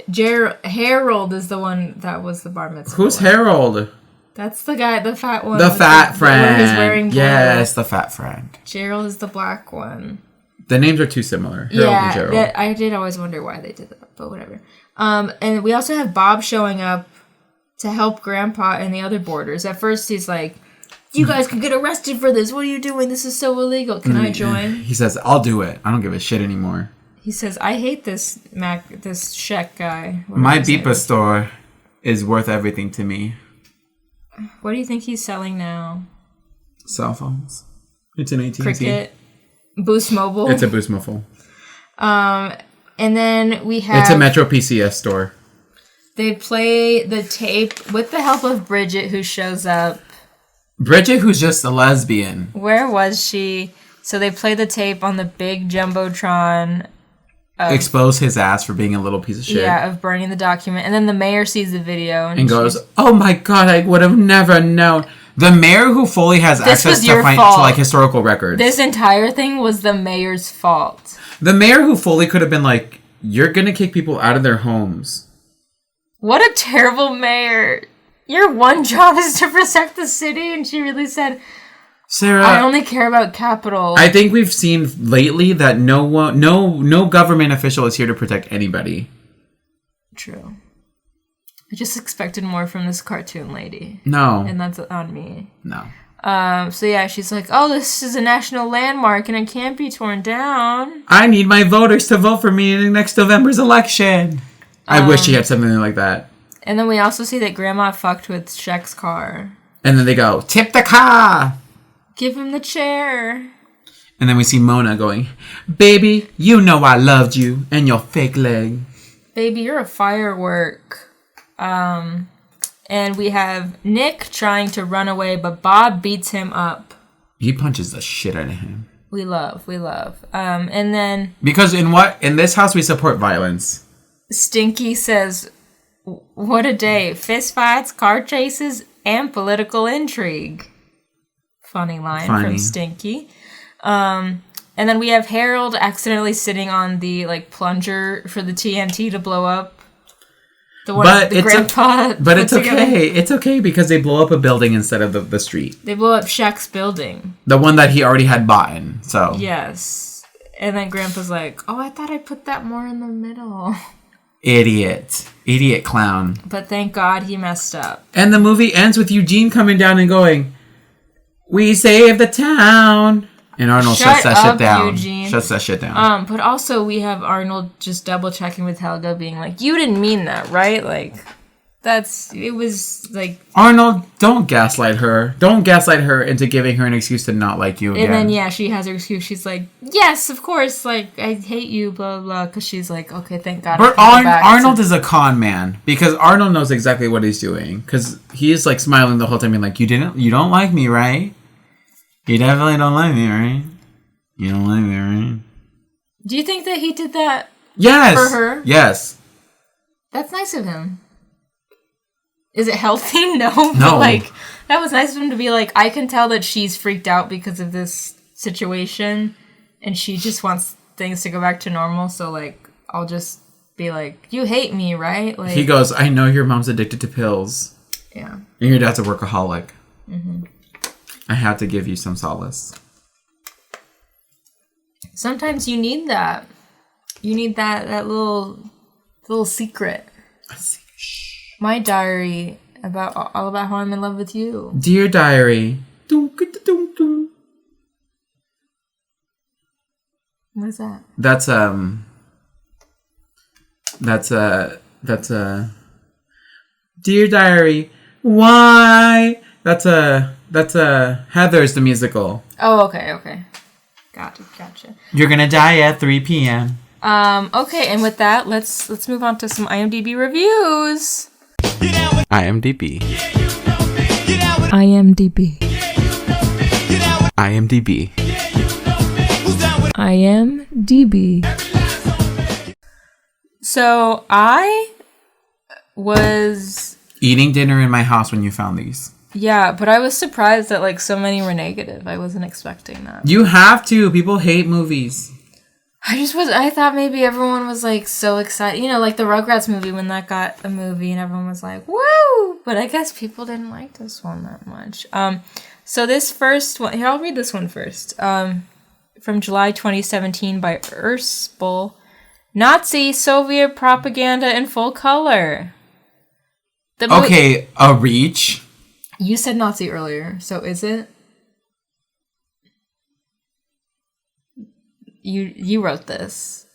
Harold is the one that was the bar mitzvah. Who's Harold? That's the guy, the fat one. The fat friend. Who's wearing blue. Yes, the fat friend. Gerald is the black one. The names are too similar. Harold and Gerald. I did always wonder why they did that, but whatever. And we also have Bob showing up to help Grandpa and the other boarders. At first, he's like, you guys could get arrested for this. What are you doing? This is so illegal. Can I join? He says, I'll do it. I don't give a shit anymore. He says, I hate this Sheck guy. My Beepa store is worth everything to me. What do you think he's selling now? Cell phones. It's an AT&T. Cricket. Boost Mobile. It's a Boost Mobile. And then we have... It's a Metro PCS store. They play the tape with the help of Bridget, who shows up. Bridget, who's just a lesbian. Where was she? So they play the tape on the big Jumbotron. Expose his ass for being a little piece of shit. Yeah, of burning the document. And then the mayor sees the video. And goes, oh my god, I would have never known. The mayor who fully has access to like historical records. This entire thing was the mayor's fault. The mayor who fully could have been like, you're going to kick people out of their homes. What a terrible mayor. Your one job is to protect the city. And she really said, Sarah, I only care about capital. I think we've seen lately that no government official is here to protect anybody. True. I just expected more from this cartoon lady. No. And that's on me. No. So yeah, she's like, oh, this is a national landmark and it can't be torn down. I need my voters to vote for me in next November's election. I wish she had something like that. And then we also see that Grandma fucked with Shek's car. And then they go, tip the car! Give him the chair. And then we see Mona going, baby, you know I loved you and your fake leg. Baby, you're a firework. And we have Nick trying to run away, but Bob beats him up. He punches the shit out of him. We love. And then... Because in this house we support violence. Stinky says, what a day. Fist fights, car chases, and political intrigue. Funny line from Stinky. And then we have Harold accidentally sitting on the plunger for the TNT to blow up. The one grandpa. But it's okay. Together. It's okay because they blow up a building instead of the street. They blow up Shek's building. The one that he already had bought in. So yes. And then Grandpa's like, oh, I thought I put that more in the middle. Idiot clown. But thank God he messed up. And the movie ends with Eugene coming down and going, we saved the town. And Arnold shuts that shit down. Eugene. Shuts that shit down. But also we have Arnold just double checking with Helga, being like, you didn't mean that, right? It was like... Arnold, don't gaslight her. Don't gaslight her into giving her an excuse to not like you again. And then, she has her excuse. She's like, yes, of course, I hate you, blah, blah, because she's like, okay, thank God. But Arnold is a con man, because Arnold knows exactly what he's doing, because he is, smiling the whole time, being like, you don't like me, right? You definitely don't like me, right? You don't like me, right? Do you think that he did that for her? Yes. That's nice of him. Is it healthy? No. No. But, that was nice of him to be like, I can tell that she's freaked out because of this situation, and she just wants things to go back to normal, so, I'll just be like, you hate me, right? He goes, I know your mom's addicted to pills. Yeah. And your dad's a workaholic. Mm-hmm. I have to give you some solace. Sometimes you need that. You need that little secret. My diary all about how I'm in love with you. Dear diary. What is that? That's Dear diary. Why? That's Heather's the musical. Oh, okay. Gotcha. You're gonna die at 3 p.m. Okay, and with that, let's move on to some IMDb reviews. IMDb. IMDb. IMDb. IMDb. So I was eating dinner in my house when you found these. Yeah, but I was surprised that so many were negative. I wasn't expecting that. You have to. People hate movies. I thought maybe everyone was so excited. The Rugrats movie, when that got a movie and everyone was like, woo! But I guess people didn't like this one that much. So this first one, here, I'll read this one first. From July 2017 by Erspel. Nazi Soviet propaganda in full color. Okay, a reach. You said Nazi earlier, so is it? You wrote this.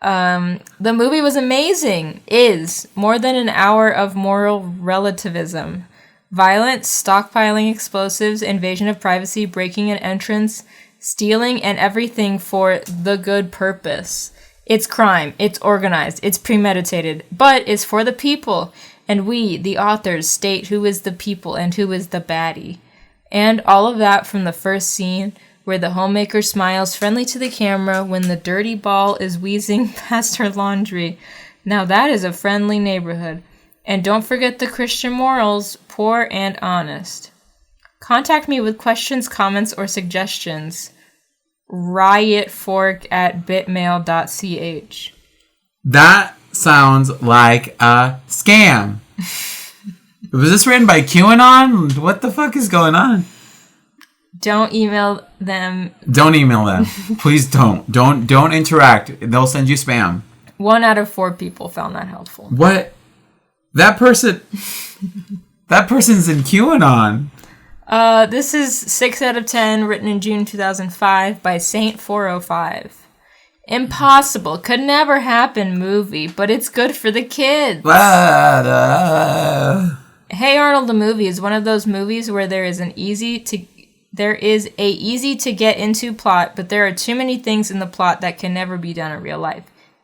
The movie was amazing. Is more than an hour of moral relativism. Violence, stockpiling explosives, invasion of privacy, breaking an entrance, stealing, and everything for the good purpose. It's crime, it's organized, it's premeditated, but it's for the people. And we, the authors, state who is the people and who is the baddie. And all of that from the first scene where the homemaker smiles friendly to the camera when the dirty ball is wheezing past her laundry. Now that is a friendly neighborhood. And don't forget the Christian morals, poor and honest. Contact me with questions, comments, or suggestions. riotfork@bitmail.ch. That sounds like a scam. Was this written by QAnon? What the fuck is going on? Don't email them. Don't email them. Please don't. Don't interact. They'll send you spam. 1 out of 4 people found that helpful. What? That person's in QAnon. This is 6 out of 10, written in June 2005 by Saint405. Impossible, could never happen movie, but it's good for the kids. Hey Arnold the movie is one of those movies where there is a easy to get into plot, but there are too many things in the plot that can never be done in real life.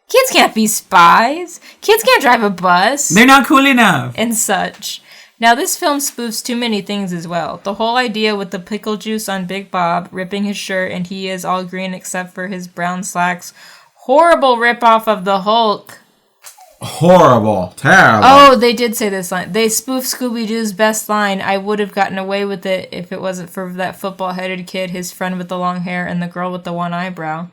Kids can't be spies. Kids can't drive a bus. They're not cool enough. And such. Now, this film spoofs too many things as well. The whole idea with the pickle juice on Big Bob, ripping his shirt, and he is all green except for his brown slacks. Horrible ripoff of the Hulk. Horrible. Terrible. Oh, they did say this line. They spoofed Scooby-Doo's best line. I would have gotten away with it if it wasn't for that football-headed kid, his friend with the long hair, and the girl with the one eyebrow.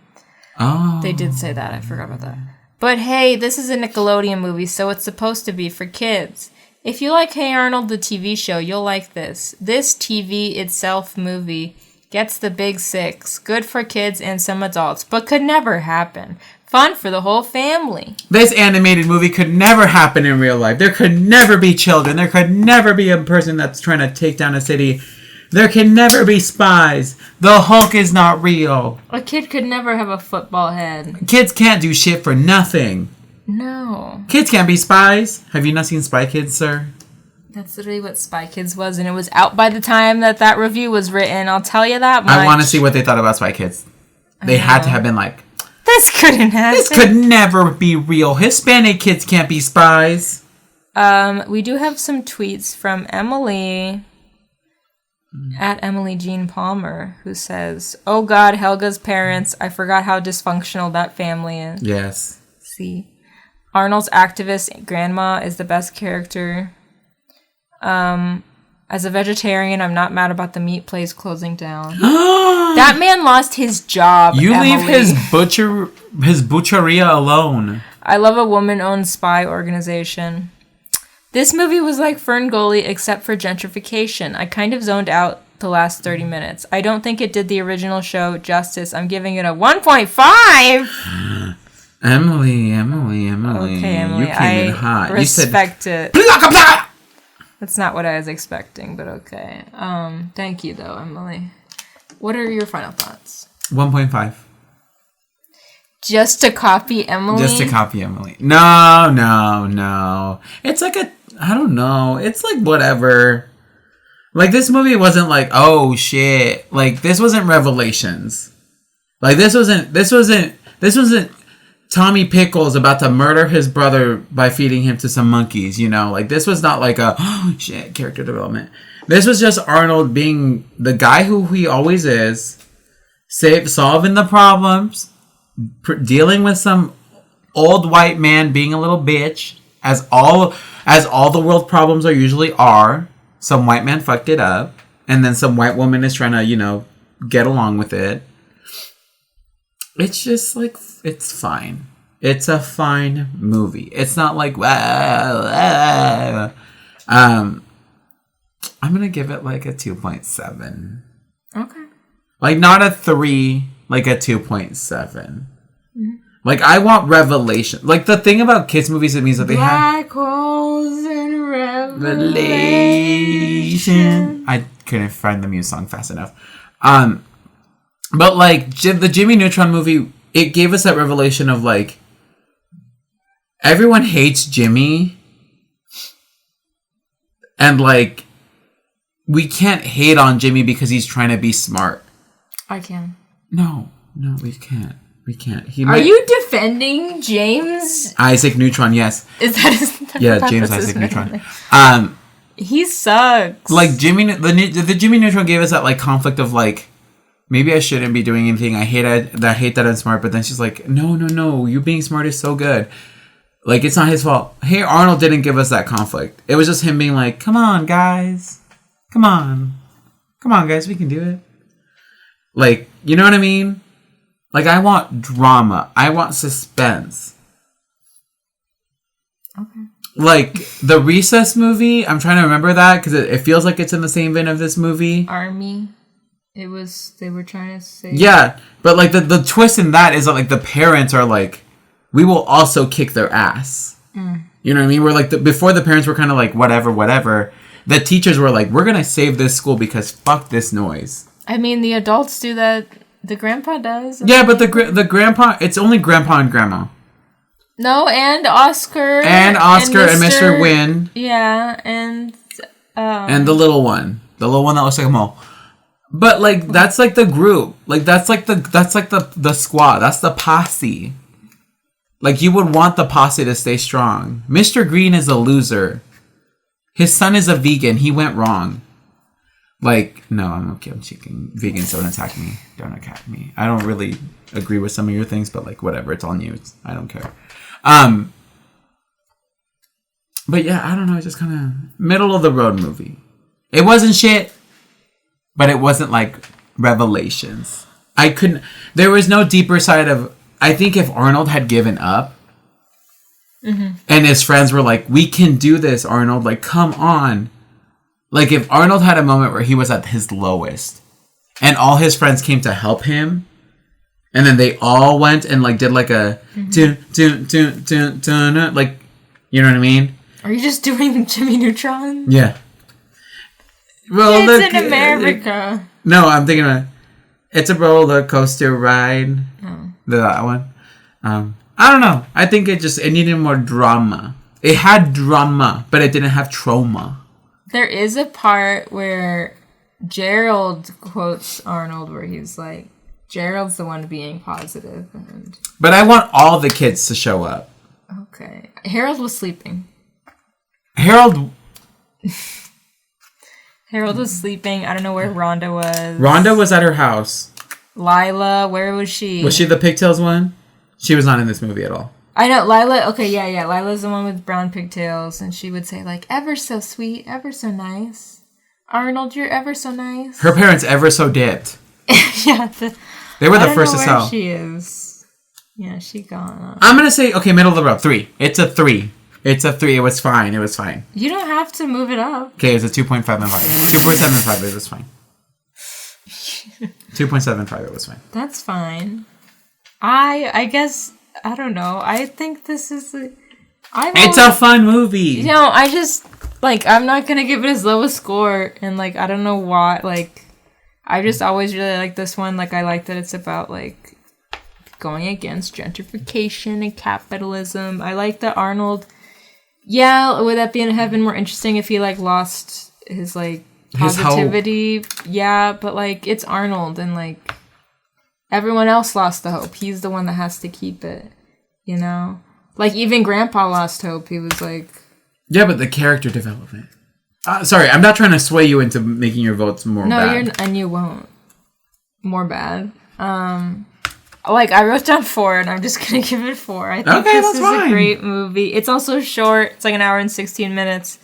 Oh. They did say that. I forgot about that. But hey, this is a Nickelodeon movie, so it's supposed to be for kids. If you like Hey Arnold, the TV show, you'll like this. This TV itself movie gets the big 6. Good for kids and some adults, but could never happen. Fun for the whole family. This animated movie could never happen in real life. There could never be children. There could never be a person that's trying to take down a city. There can never be spies. The Hulk is not real. A kid could never have a football head. Kids can't do shit for nothing. No. Kids can't be spies. Have you not seen Spy Kids, sir? That's literally what Spy Kids was, and it was out by the time that review was written. I'll tell you that much. I want to see what they thought about Spy Kids. They had to have been like, this couldn't happen. This could never be real. Hispanic kids can't be spies. We do have some tweets from Emily... at Emily Jean Palmer, who says, "Oh God, Helga's parents. I forgot how dysfunctional that family is." Yes. See, Arnold's activist grandma is the best character. As a vegetarian, I'm not mad about the meat place closing down. That man lost his job. You Emily. leave his butcheria alone. I love a woman-owned spy organization. This movie was like Ferngully except for gentrification. I kind of zoned out the last 30 minutes. I don't think it did the original show justice. I'm giving it a 1.5! Emily. Okay, Emily, You came in hot. Respect you said, it. That's not what I was expecting, but okay. Thank you, though, Emily. What are your final thoughts? 1.5. Just to copy Emily? Just to copy Emily. No. It's like I don't know. It's like whatever. Like this movie wasn't like, oh shit. Like this wasn't Revelations. Like this wasn't Tommy Pickles about to murder his brother by feeding him to some monkeys, you know? Like this was not like a, oh shit, character development. This was just Arnold being the guy who he always is, solving the problems, dealing with some old white man being a little bitch, as all the world problems usually are. Some white man fucked it up, and then some white woman is trying to, get along with it. It's just like, it's fine. It's a fine movie. It's not like, I'm gonna give it like a 2.7. Okay. Like not a 3, like a 2.7. Mm-hmm. Like I want revelation. Like the thing about kids movies, it means that they have Black holes and revelation. I couldn't find the Muse song fast enough. But like the Jimmy Neutron movie, it gave us that revelation of like everyone hates Jimmy, and like we can't hate on Jimmy because he's trying to be smart. I can. No, we can't. We can't. Are you defending James Isaac Neutron? Yes. Is that his name? Yeah, James Isaac Neutron. He sucks. Like Jimmy, the Jimmy Neutron gave us that like conflict of like, maybe I shouldn't be doing anything. I hate that I'm smart. But then she's like, no, you being smart is so good. Like, it's not his fault. Hey, Arnold didn't give us that conflict. It was just him being like, come on, guys. Come on, guys, we can do it. Like, you know what I mean? Like, I want drama. I want suspense. Okay. Like, the Recess movie, I'm trying to remember that because it feels like it's in the same vein of this movie. Army. They were trying to say. Yeah, but like the twist in that is that like the parents are like, we will also kick their ass. You know what I mean? We're like, before the parents were kind of like, whatever. The teachers were like, we're going to save this school because fuck this noise. I mean, the adults do that. The grandpa does. Yeah, but the grandpa, it's only grandpa and grandma. No, and Oscar. And Mr. Wynn. Yeah, and the little one. The little one that looks like a mole. But like, that's like the group. Like, that's like the squad. That's the posse. Like, you would want the posse to stay strong. Mr. Green is a loser. His son is a vegan. He went wrong. Like, no, I'm okay. I'm chicken. Vegans don't attack me. Don't attack me. I don't really agree with some of your things, but like, whatever. It's on you. I don't care. But yeah, I don't know. It's just kind of middle of the road movie. It wasn't shit, but it wasn't like Revelations. There was no deeper side of, I think if Arnold had given up and his friends were like, we can do this, Arnold, like, come on. Like, if Arnold had a moment where he was at his lowest and all his friends came to help him and then they all went and like did like a like, you know what I mean? Are you just doing Jimmy Neutron? Yeah. Well, it's in America. No, I'm thinking about It's a Roller Coaster Ride. Oh. That one. I don't know. I think it needed more drama. It had drama, but it didn't have trauma. There is a part where Gerald quotes Arnold where he's like, Gerald's the one being positive. But I want all the kids to show up. Okay. Harold was sleeping. Harold was sleeping. I don't know where Rhonda was. Rhonda was at her house. Lila, where was she? Was she the pigtails one? She was not in this movie at all. I know, Lila, okay, yeah. Lila's the one with brown pigtails, and she would say, like, ever so sweet, ever so nice. Arnold, you're ever so nice. Her parents ever so dipped. Yeah. They were the first to sell. She is. Yeah, she gone. I'm going to say, okay, middle of the road, 3. It's a 3. It was fine. You don't have to move it up. Okay, it's a 2.5 and 5. 2.75, it was fine. 2.75, it was fine. That's fine. I guess, I don't know. I think this is it's a fun movie. You know, I just, like, I'm not going to give it as low a score. And, like, I don't know why. Like, I just always really like this one. Like, I like that it's about, like, going against gentrification and capitalism. I like that Arnold, yeah, would that have been more interesting if he, like, lost his, like, positivity? Yeah, but, like, it's Arnold and, like, everyone else lost the hope. He's the one that has to keep it, you know? Like, even Grandpa lost hope. He was like... Yeah, but the character development. Sorry, I'm not trying to sway you into making your votes more bad. And you won't. More bad. Like, I wrote down 4, and I'm just going to give it 4. I think this is a great movie. It's also short. It's like an hour and 16 minutes.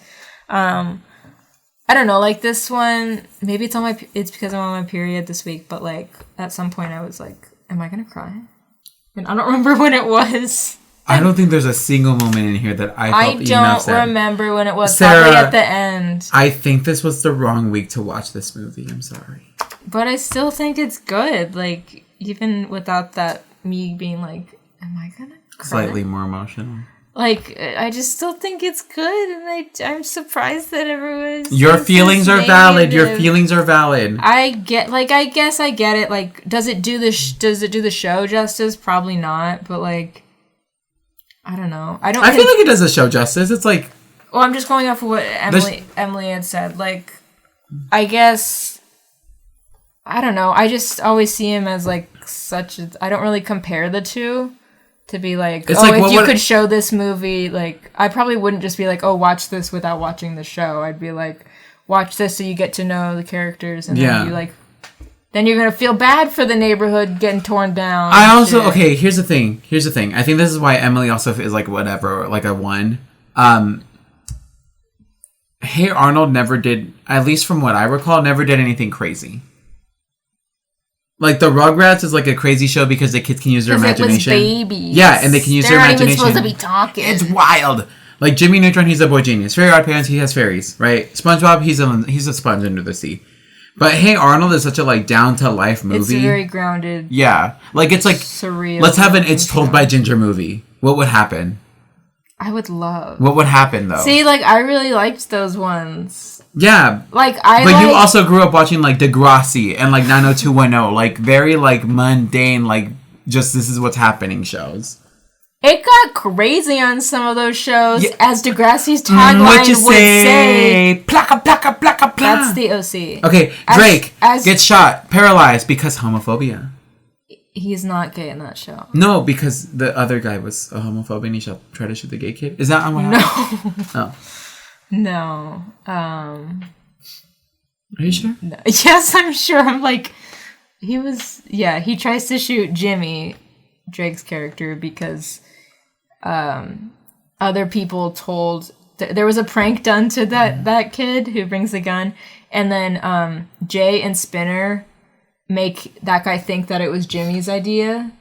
I don't know, like this one, maybe it's because I'm on my period this week, but like at some point I was like, am I going to cry? And I don't remember when it was. I don't think there's a single moment in here that I felt I don't remember when it was. Sarah, probably at the end. I think this was the wrong week to watch this movie. I'm sorry. But I still think it's good. Like, even without that, me being like, am I going to cry? Slightly more emotional. Like, I just still think it's good, and I'm surprised that everyone's... Your feelings are valid. Your feelings are valid. I guess I get it. Like, does it do the show justice? Probably not, but like, I don't know. I feel like it does the show justice. It's like... Well, I'm just going off of what Emily had said. Like, I guess, I don't know. I just always see him as like I don't really compare the two to be like, it's if you could show this movie, like, I probably wouldn't just be like, oh, watch this without watching the show. I'd be like, watch this so you get to know the characters, and then you like, then you're gonna feel bad for the neighborhood getting torn down. I also, okay, here's the thing. I think this is why Emily also is like whatever, like a 1. Hey Arnold never did, at least from what I recall, never did anything crazy. Like, the Rugrats is like a crazy show because the kids can use their imagination. It was babies. Yeah, and they can use their imagination. They're not even supposed to be talking. It's wild. Like, Jimmy Neutron, he's a boy genius. Fairy Odd Parents, he has fairies, right? SpongeBob, he's a sponge under the sea. But Hey Arnold is such a, like, down-to-life movie. It's very grounded. Yeah. Like, it's like, surreal. Let's have an It's Told by Ginger movie. What would happen? I would love. What would happen, though? See, like, I really liked those ones. Yeah. Like, you also grew up watching, like, Degrassi and, like, 90210. Like, very, like, mundane, like, just this is what's happening shows. It got crazy on some of those shows, as Degrassi's tagline would say. Plaka, plaka, plaka, plaka. That's the OC. Okay, Drake gets shot, paralyzed, because homophobia. He's not gay in that show. No, because the other guy was a homophobe and he tried to shoot the gay kid. Is that on what happened? No. No. Are you sure? No. Yes, I'm sure. I'm like, he tries to shoot Jimmy, Drake's character, because other people told, there was a prank done to that kid who brings the gun, and then Jay and Spinner make that guy think that it was Jimmy's idea.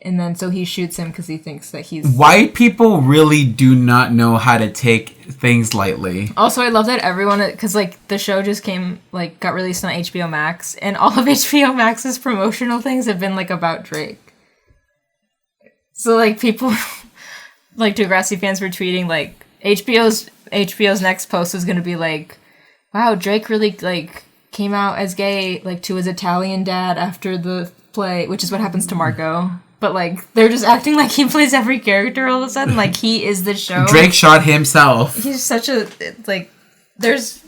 And then so he shoots him because he thinks that he's... White people really do not know how to take things lightly. Also, I love that everyone... Because, like, the show just got released on HBO Max. And all of HBO Max's promotional things have been, like, about Drake. So, like, people... like, Degrassi fans were tweeting, like, HBO's next post is going to be, like, wow, Drake really, like, came out as gay, like, to his Italian dad after the play, which is what happens to Marco. But, like, they're just acting like he plays every character all of a sudden. Like, he is the show. Drake shot himself. He's such a... Like, there's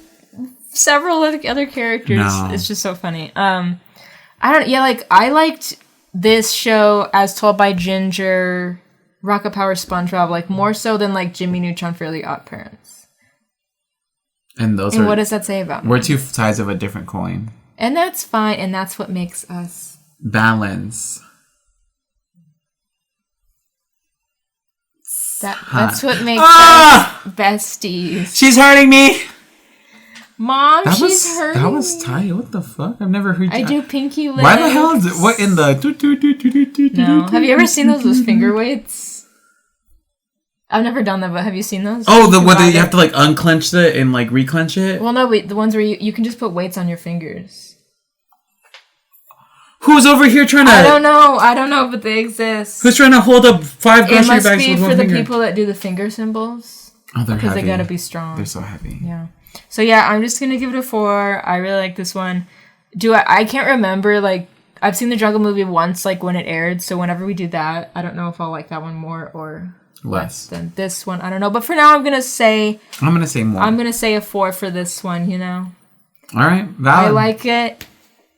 several other characters. No. It's just so funny. I don't... Yeah, like, I liked this show as told by Ginger, Rocket Power, SpongeBob, like, more so than, like, Jimmy Neutron, Fairly Odd Parents. And what does that say about me? We're two sides of a different coin. And that's fine, and that's what makes us... balance. That's what makes us besties. She's hurting me. Mom, she's hurting. That was tight. What the fuck? I've never heard. I do pinky legs. Why the hell is it? What in the? No. Have you ever seen those finger weights? I've never done that, but have you seen those? Oh, whether you have to like unclench it and like reclench it. Well, no, but the ones where you can just put weights on your fingers. Who's over here trying to... I don't know, but they exist. Who's trying to hold up 5 grocery bags with one finger? It must be for the people that do the finger symbols. Oh, they're heavy. Because they gotta be strong. They're so heavy. Yeah. So yeah, I'm just gonna give it a 4. I really like this one. I can't remember, like, I've seen the Jungle movie once, like, when it aired, so whenever we do that, I don't know if I'll like that one more or... less than this one. I don't know. But for now, I'm gonna say more. I'm gonna say a 4 for this one, you know? Alright, valid. I like it.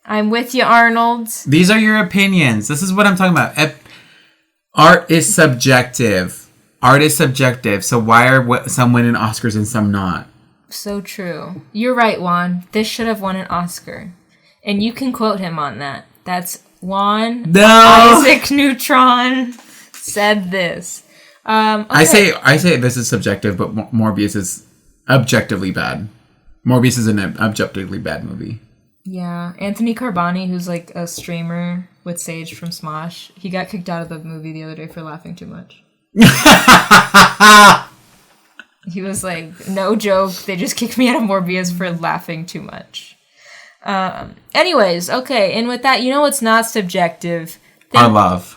I'm with you, Arnold. These are your opinions. This is what I'm talking about. Art is subjective. So why are some winning Oscars and some not? So true. You're right, Juan. This should have won an Oscar. And you can quote him on that. That's Juan. No! Isaac Neutron said this. Okay. I say this is subjective, but Morbius is objectively bad. Morbius is an objectively bad movie. Yeah, Anthony Carboni, who's like a streamer with Sage from Smosh, he got kicked out of the movie the other day for laughing too much. He was like, no joke, they just kicked me out of Morbius for laughing too much. Anyways, okay, and with that, you know what's not subjective? Our love.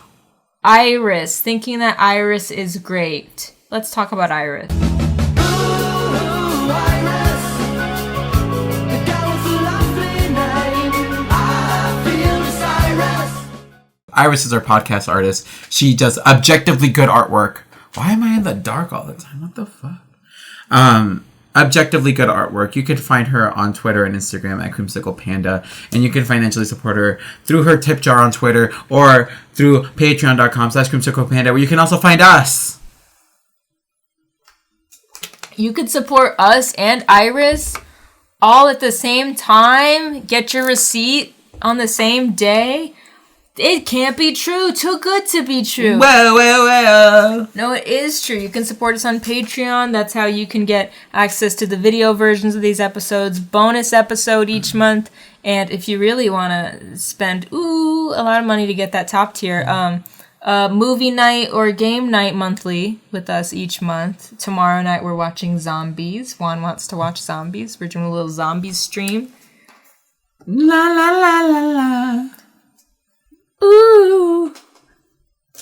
Iris, thinking that Iris is great. Let's talk about Iris. Iris is our podcast artist. She does objectively good artwork. Why am I in the dark all the time? What the fuck? objectively good artwork. You can find her on Twitter and Instagram at Creamsicle Panda, and you can financially support her through her tip jar on Twitter or through patreon.com/creamsiclepanda, where you can also find us. You could support us and Iris all at the same time. Get your receipt on the same day. It can't be true. Too good to be true. Whoa. No, it is true. You can support us on Patreon. That's how you can get access to the video versions of these episodes, bonus episode each month. And if you really want to spend a lot of money to get that top tier, movie night or game night monthly with us each month. Tomorrow night we're watching Zombies. Juan wants to watch Zombies. We're doing a little Zombies stream. La la la la la. Ooh.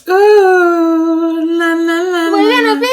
Ooh. La la la. We're gonna be.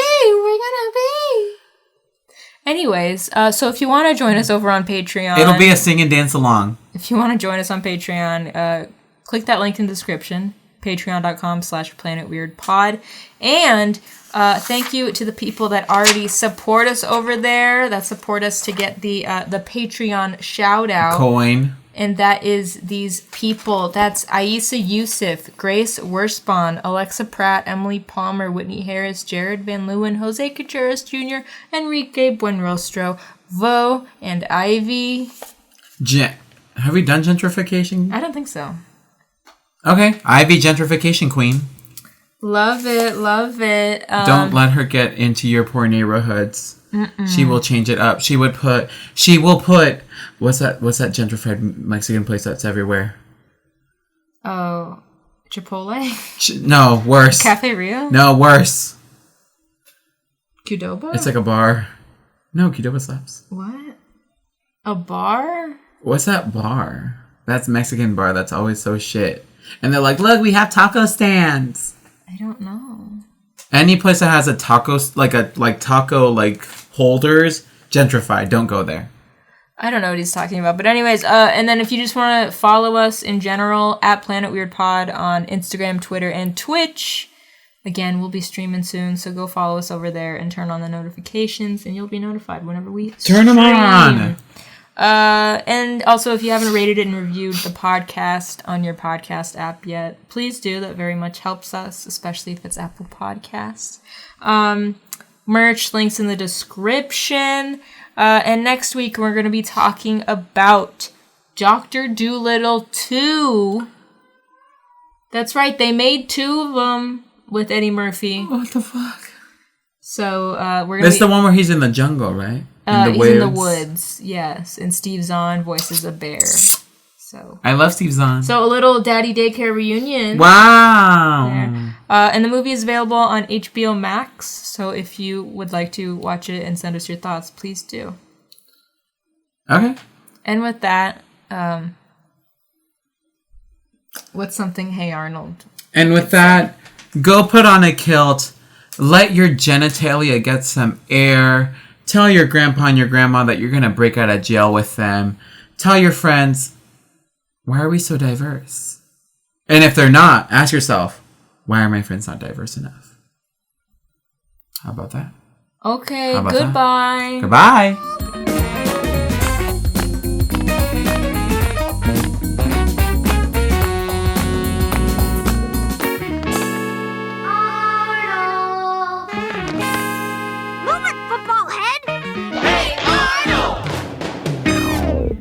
Anyways, so if you want to join us over on Patreon, It'll be a sing and dance along. If you want to join us on Patreon, click that link in the description. Patreon.com/PlanetWeirdPod. And thank you to the people that already support us over there, that support us to get the Patreon shout out. Coin. And that is these people. That's Aisa Yusuf, Grace Worspawn, Alexa Pratt, Emily Palmer, Whitney Harris, Jared Van Leeuwen, Jose Gutierrez Jr., Enrique Buenrostro, Vo, and Ivy. Have we done gentrification? I don't think so. Okay. Ivy, gentrification queen. Love it. Don't let her get into your poor neighborhoods. She will change it up. She will put what's that gentrified Mexican place that's everywhere? Oh, Chipotle? No, worse. Cafe Rio? No, worse. Qdoba? It's like a bar. No, Qdoba slaps. What? A bar? What's that bar? That's Mexican bar that's always so shit. And they're like, look, we have taco stands. I don't know. Any place that has a taco, taco holders, gentrified. Don't go there. I don't know what he's talking about. But anyways, and then if you just want to follow us in general, at Planet Weird Pod on Instagram, Twitter, and Twitch. Again, we'll be streaming soon, so go follow us over there and turn on the notifications, and you'll be notified whenever we turn them on. And also, if you haven't rated and reviewed the podcast on your podcast app yet, please do. That very much helps us, especially if it's Apple Podcasts. Merch, links in the description. And next week, we're going to be talking about Dr. Dolittle 2. That's right, they made 2 of them with Eddie Murphy. What the fuck? So, we're going to That's the one where he's in the jungle, right? He's in the woods, yes. And Steve Zahn voices a bear. So I love Steve Zahn. So a little Daddy Daycare reunion. Wow. And the movie is available on HBO Max. So if you would like to watch it and send us your thoughts, please do. Okay. And with that, what's something, Hey Arnold? And with that, go put on a kilt. Let your genitalia get some air. Tell your grandpa and your grandma that you're going to break out of jail with them. Tell your friends, why are we so diverse? And if they're not, ask yourself, why are my friends not diverse enough? How about that? Okay, goodbye. Goodbye.